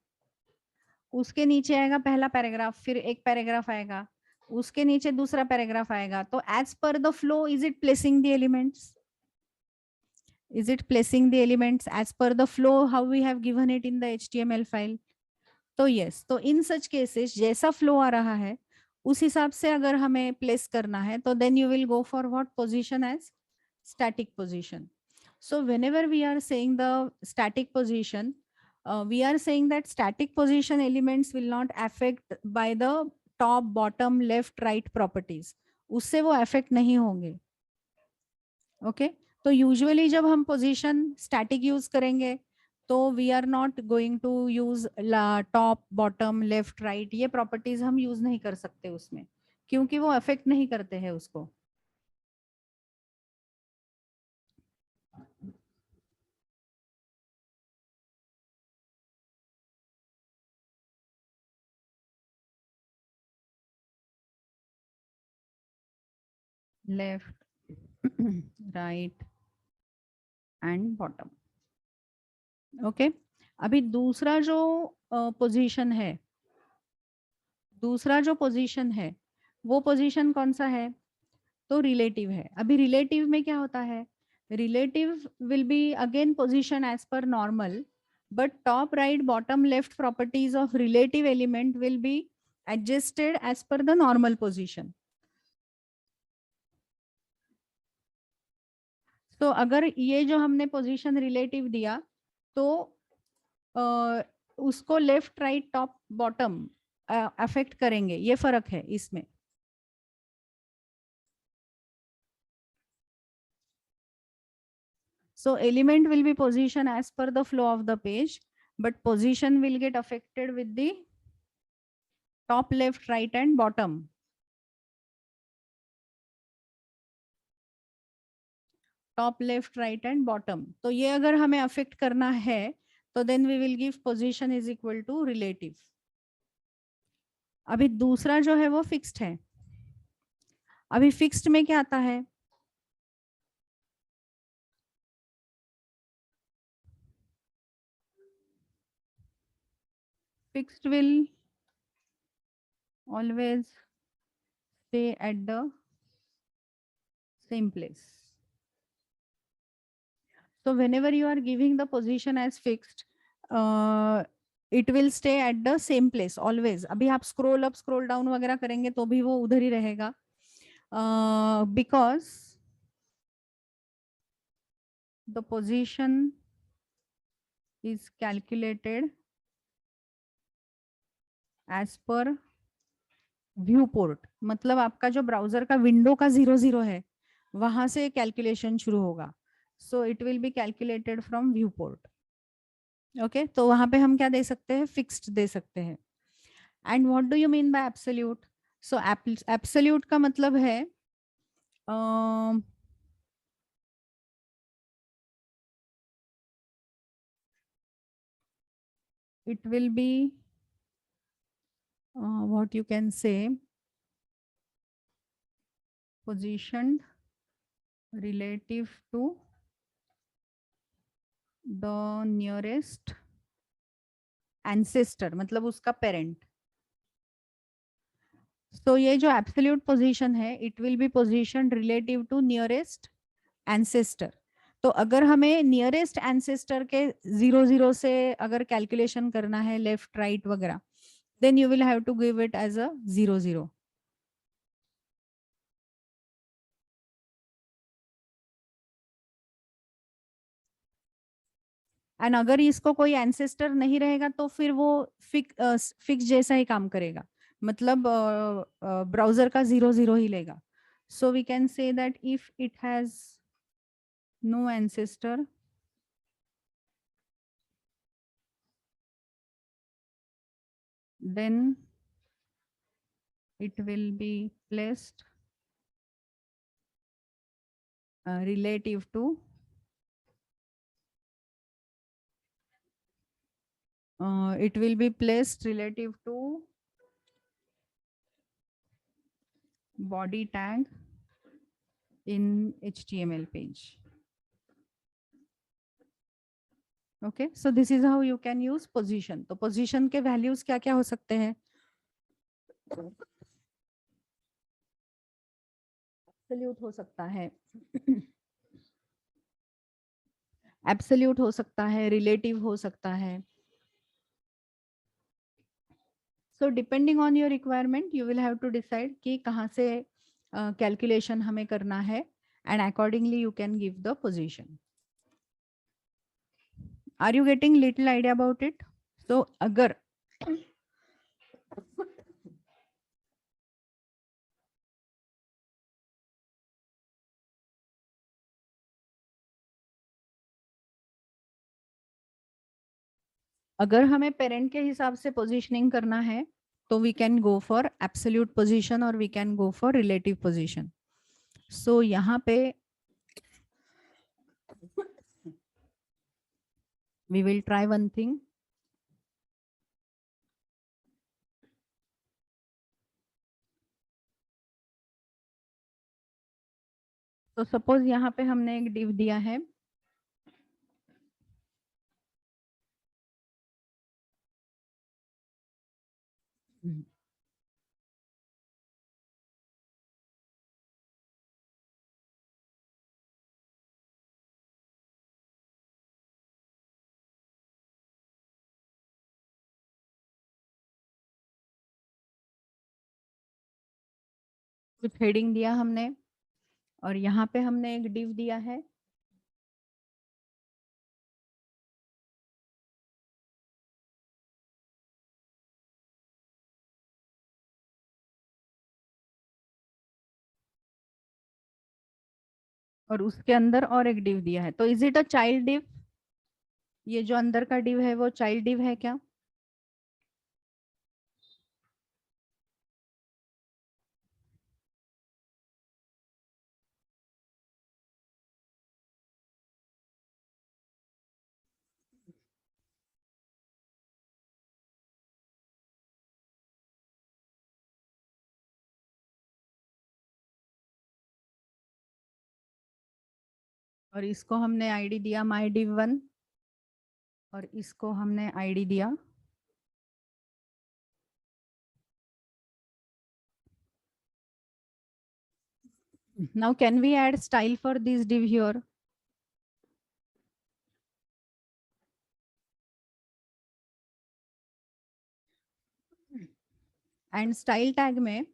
उसके नीचे आएगा पहला पैराग्राफ, फिर एक पैराग्राफ आएगा, उसके नीचे दूसरा पैराग्राफ आएगा. तो as per the flow is it placing the elements? Is it placing the elements as per the flow how we have given it in the HTML file? तो yes, तो इन सच केसेस जैसा flow आ रहा है उस हिसाब से अगर हमें प्लेस करना है तो then you will go for what position as static position. So whenever we are saying the static position, we are saying that static position elements will not affect by the top, bottom, left, right properties. उससे वो affect नहीं होंगे. Okay तो usually जब हम position static use करेंगे तो we are not going to use top, bottom, left, right, ये प्रॉपर्टीज हम यूज नहीं कर सकते उसमें, क्योंकि वो अफेक्ट नहीं करते हैं उसको. Left, right and bottom. Okay अभी दूसरा जो पोजीशन है, वो पोजीशन कौन सा है? तो रिलेटिव है. अभी रिलेटिव में क्या होता है? Relative will be again position as per normal, but top, right, bottom, left properties of relative element will be adjusted as per the normal position. तो अगर ये जो हमने पोजीशन रिलेटिव दिया तो उसको left, right, top, bottom affect करेंगे, ये फर्क है इसमें. So element will be position as per the flow of the page, but position will get affected with the top, left, right and bottom. Top, left, right and bottom. तो ये अगर हमें affect करना है तो then we will give position is equal to relative. अभी दूसरा जो है वो फिक्स्ड है. अभी फिक्स्ड में क्या आता है? Fixed will always stay at the same place. So whenever you are giving the position as fixed, it will stay at the same place always. अभी आप scroll up, scroll down वगैरह करेंगे तो भी वो उधर ही रहेगा, because the position is calculated as per viewport. मतलब आपका जो ब्राउजर का विंडो का 0 है वहां से कैलकुलेशन शुरू होगा. सो it will be calculated from viewport. Okay तो वहां पे हम क्या दे सकते हैं? फिक्स्ड दे सकते हैं. And what do you mean bye absolute? So absolute का मतलब है it will be what you can say, positioned relative to the nearest ancestor, मतलब उसका पेरेंट. तो ये जो एब्सोल्यूट पोजीशन है it will be position relative to nearest ancestor. तो अगर हमें नियरेस्ट एंसेस्टर के 0 से अगर कैलकुलेशन करना है लेफ्ट, राइट वगैरह, then you will have to give it as a 0. And अगर इसको कोई एंसेस्टर नहीं रहेगा तो फिर वो फिक्स जैसा ही काम करेगा, मतलब ब्राउजर का 0 ही लेगा. So we can say that if it has no ancestor, then it will be placed relative to body tag in HTML page. Okay, so this is how you can use position. तो position के values क्या क्या हो सकते हैं? Absolute हो सकता है, absolute हो सकता है, relative हो सकता है. So depending on your requirement, you will have to decide कि कहाँ से calculation हमें करना है, and accordingly you can give the position. Are you getting little idea about it? तो अगर हमें पेरेंट के हिसाब से पोजीशनिंग करना है तो we can go for absolute position और we can go for relative position. So यहाँ पे we will try one thing. तो सपोज यहाँ पे हमने एक div दिया है. कुछ हेडिंग दिया हमने और यहाँ पे हमने एक div दिया है. और उसके अंदर और एक div दिया है. तो is it a child div? ये जो अंदर का div है वो चाइल्ड div है क्या? और इसको हमने आईडी दिया माई div 1 और इसको हमने आईडी दिया now can we add style for this div here? and style tag में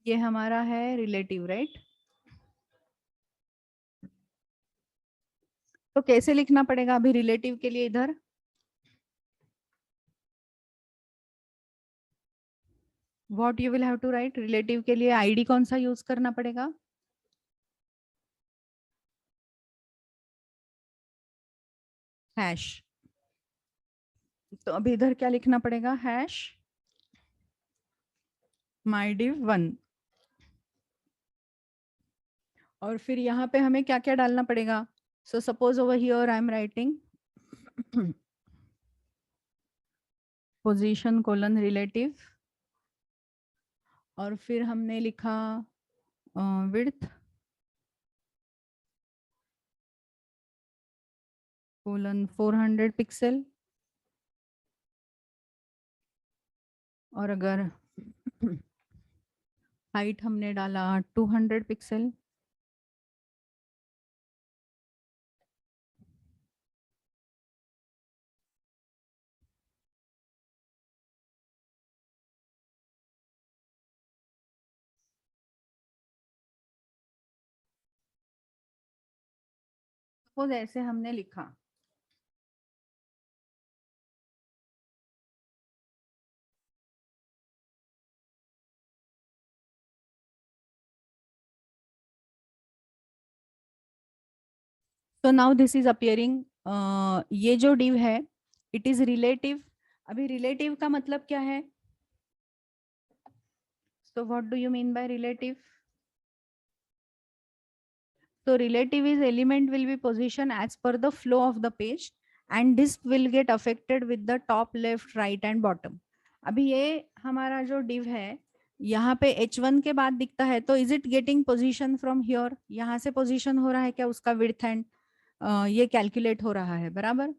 ये हमारा है रिलेटिव, राइट? तो कैसे लिखना पड़ेगा अभी रिलेटिव के लिए? इधर what you will have to write relative के लिए आईडी कौन सा यूज करना पड़ेगा? हैश. तो अभी इधर क्या लिखना पड़ेगा? हैश माई div 1. और फिर यहाँ पे हमें क्या क्या डालना पड़ेगा? So suppose over here I am writing position colon relative और फिर हमने लिखा विड्थ कोलन 400 पिक्सल और अगर हाइट हमने डाला 200 पिक्सल. सपोज ऐसे हमने लिखा. तो नाउ दिस इज अपियरिंग. ये जो div है इट इज रिलेटिव. अभी रिलेटिव का मतलब क्या है? So what do you mean by relative? So relative is element will be positioned as per the flow of the page and this will get affected with the top, left, right and bottom. अभी ये हमारा जो div है यहाँ पे h1 के बाद दिखता है तो is it getting position from here? यहाँ से position हो रहा है क्या उसका width and ये calculate हो रहा है, बराबर?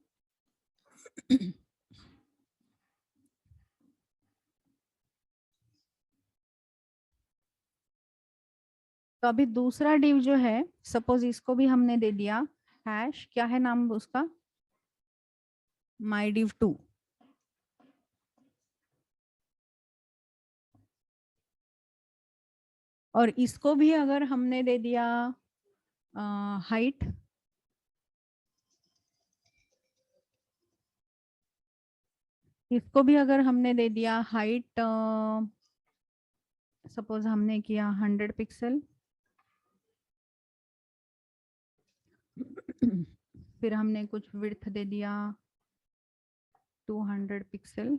तो अभी दूसरा div जो है सपोज इसको भी हमने दे दिया हैश क्या है नाम उसका, mydiv2। और इसको भी अगर हमने दे दिया हाइट, इसको भी अगर हमने दे दिया हाइट, सपोज हमने किया 100 पिक्सल, फिर हमने कुछ विड्थ दे दिया 200 पिक्सल।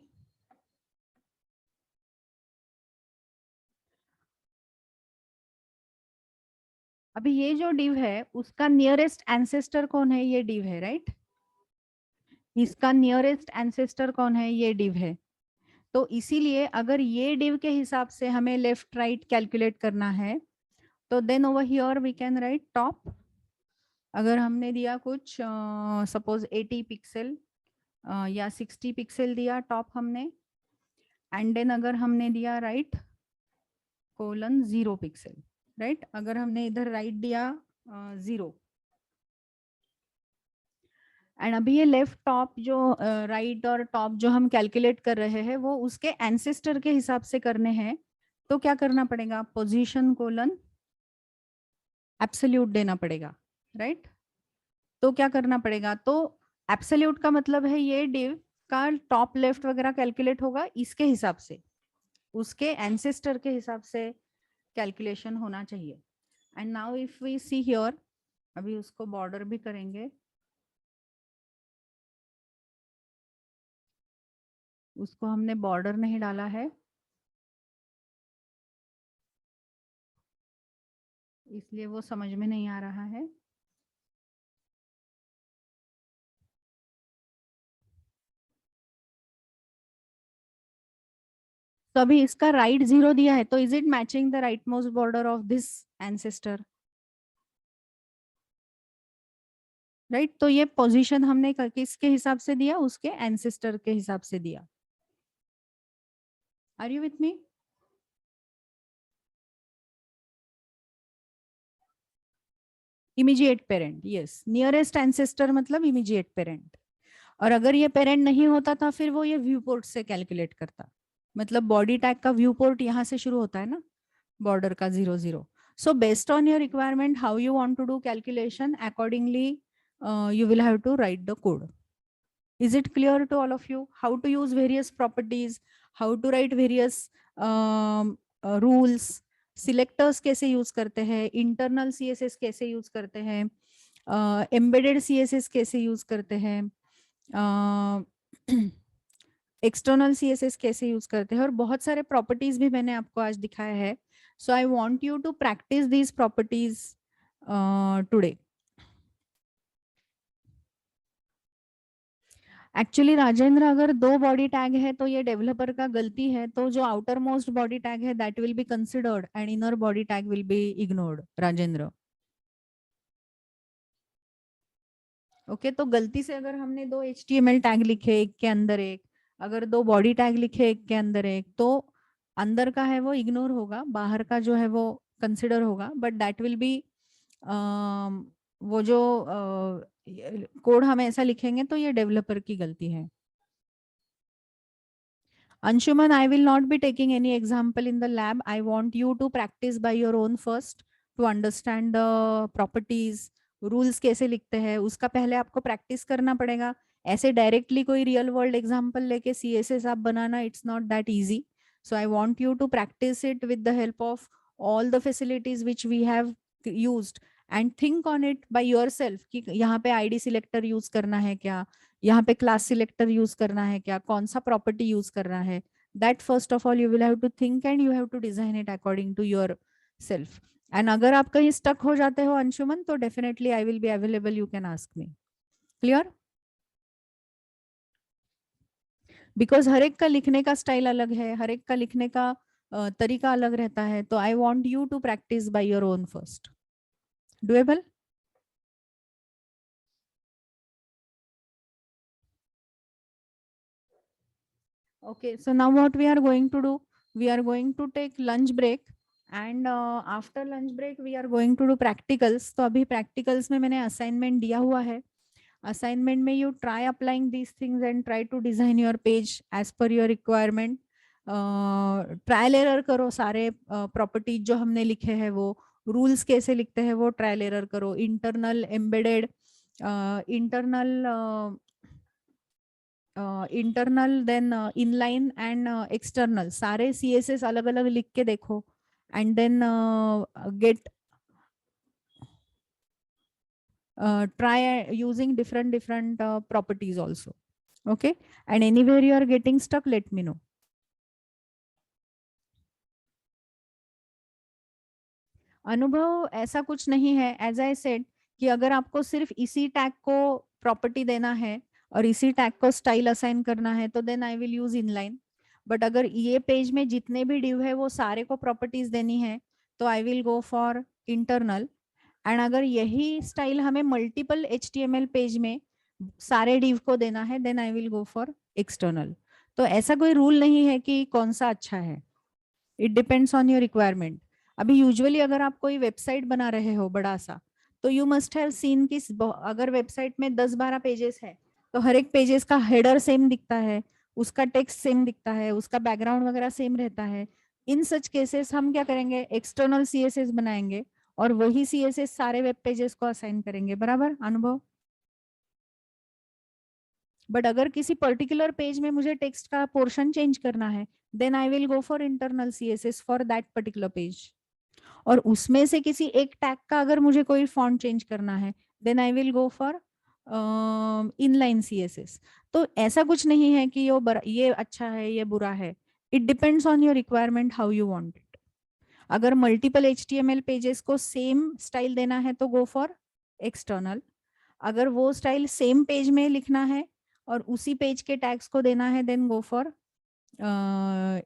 अभी ये जो div है उसका नियरेस्ट एंसेस्टर कौन है, ये div है, राइट। इसका नियरेस्ट एंसेस्टर कौन है, ये div है। तो इसीलिए अगर ये div के हिसाब से हमें लेफ्ट राइट कैलकुलेट करना है, तो then over here we can write top. अगर हमने दिया कुछ सपोज 80 पिक्सल या 60 पिक्सल दिया टॉप हमने, एंड देन अगर हमने दिया राइट कोलन 0 पिक्सल, राइट। अगर हमने इधर राइट दिया 0, एंड अभी ये लेफ्ट टॉप जो राइट और टॉप जो हम कैलकुलेट कर रहे हैं वो उसके एंसेस्टर के हिसाब से करने हैं, तो क्या करना पड़ेगा, पोजीशन कोलन एब्सोल्यूट देना पड़ेगा, राइट। तो क्या करना पड़ेगा, तो एब्सोल्यूट का मतलब है ये डिव का टॉप लेफ्ट वगैरह कैलकुलेट होगा इसके हिसाब से, उसके एंसेस्टर के हिसाब से कैलकुलेशन होना चाहिए। And now if we see here, अभी उसको बॉर्डर भी करेंगे, उसको हमने बॉर्डर नहीं डाला है इसलिए वो समझ में नहीं आ रहा है। तो अभी इसका राइट 0 दिया है, तो is it matching the right most border of this ancestor, right. तो ये पोजीशन हमने किसके हिसाब से दिया, उसके एंसेस्टर के हिसाब से दिया। Are you with me? Immediate parent, yes, nearest ancestor मतलब इमीडिएट पेरेंट। और अगर ये पेरेंट नहीं होता था फिर वो ये व्यू पोर्ट से कैलकुलेट करता, मतलब बॉडी टैग का व्यू पोर्ट यहाँ से शुरू होता है ना, बॉर्डर का 0 0। So based on your requirement, how you want to do calculation, accordingly, you will have to write the code. Is it clear to all of you how to use various properties, how to write various rules, selectors कैसे use करते हैं, internal CSS कैसे use करते हैं, embedded CSS कैसे use करते हैं, external CSS कैसे यूज करते हैं, और बहुत सारे प्रॉपर्टीज भी मैंने आपको आज दिखाया है। So I want you to practise these properties today. Actually Rajendra, अगर दो बॉडी टैग है तो ये डेवलपर का गलती है, तो जो आउटर मोस्ट बॉडी टैग है that will be considered and inner body tag will be ignored, Rajendra. Okay, तो गलती से अगर हमने दो HTML टैग लिखे एक के अंदर एक, अगर दो बॉडी टैग लिखे एक के अंदर एक, तो अंदर का है वो इग्नोर होगा, बाहर का जो है वो कंसिडर होगा, बट दैट विल बी वो जो कोड हम ऐसा लिखेंगे तो ये डेवलपर की गलती है। Anshuman, I will not be taking any example in the lab. I want you to practice by your own first to understand the properties, rules कैसे लिखते हैं उसका पहले आपको प्रैक्टिस करना पड़ेगा। ऐसे डायरेक्टली कोई रियल वर्ल्ड एग्जांपल लेके CSS आप बनाना, it's not that easy. So I want you to practice it with the help of all the facilities which we have used and think on it by yourself कि यहाँ पे ID selector use करना है क्या, यहाँ पे class selector use करना है क्या, कौन सा प्रॉपर्टी यूज करना है, that first of all you will have to think and you have to design it according to yourself. And अगर आप कहीं स्टक हो जाते हो अंशुमन, तो definitely I will be available, you can ask me. Clear? Because हर एक का लिखने का स्टाइल अलग है, हर एक का लिखने का तरीका अलग रहता है, तो I want you to practice by your own first. Doable? Okay, so now what we are going to do, we are going to take lunch break, and after lunch break we are going to do practicals. तो अभी practicals में मैंने assignment दिया हुआ है. Assignment में you try applying these things and try to design your page as per your requirement. Trial error करो. सारे प्रॉपर्टीज जो हमने लिखे हैं वो रूल्स कैसे लिखते हैं वो ट्रायल एरर करो. Internal embedded internal internal then inline and external सारे CSS अलग अलग लिख के देखो. And then get try using different properties also. Okay, and anywhere you are getting stuck, let me know. अनुभव ऐसा कुछ नहीं है. एज आई सेड कि अगर आपको सिर्फ इसी टैग को प्रॉपर्टी देना है और इसी टैग को स्टाइल असाइन करना है तो then I will use inline. But अगर ये पेज में जितने भी डिव है वो सारे को प्रॉपर्टीज देनी है तो आई will go for internal. And अगर यही स्टाइल हमें मल्टीपल HTML पेज में सारे डिव को देना है then I will go for external. तो ऐसा कोई रूल नहीं है कि कौन सा अच्छा है. It depends on your requirement. अभी यूजुअली अगर आप कोई वेबसाइट बना रहे हो बड़ा सा तो यू मस्ट हैव सीन कि अगर वेबसाइट में 10-12 पेजेस है तो हर एक पेजेस का हेडर सेम दिखता है, उसका टेक्स्ट सेम दिखता है, उसका बैकग्राउंड वगैरह सेम रहता है. इन सच केसेस हम क्या करेंगे, एक्सटर्नल CSS बनाएंगे और वही CSS सारे वेब पेजेस को असाइन करेंगे. बराबर अनुभव. बट अगर किसी पर्टिकुलर पेज में मुझे टेक्स्ट का पोर्शन चेंज करना है then I will go for internal CSS for that particular page. और उसमें से किसी एक टैग का अगर मुझे कोई फॉन्ट चेंज करना है then I will go for inline CSS. तो ऐसा कुछ नहीं है कि ये अच्छा है ये बुरा है. It depends on your requirement how you want it. अगर मल्टीपल HTML पेजेस को सेम स्टाइल देना है तो गो फॉर एक्सटर्नल. अगर वो स्टाइल सेम पेज में लिखना है और उसी पेज के टैग्स को देना है then go for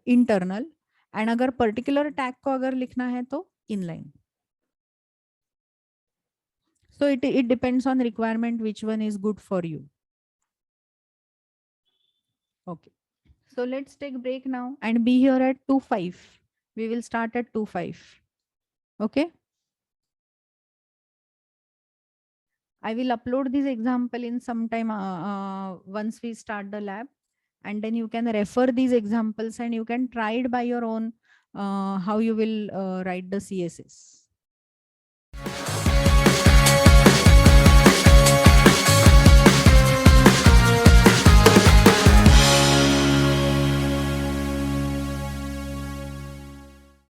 internal. And अगर पर्टिकुलर टैग को अगर लिखना है तो inline. So it depends on requirement which one is good for you. Okay. So let's take break now and be here at 2:05. We will start at 2:05. Okay. I will upload this example in some time once we start the lab, and then you can refer these examples and you can try it by your own how you will write the CSS.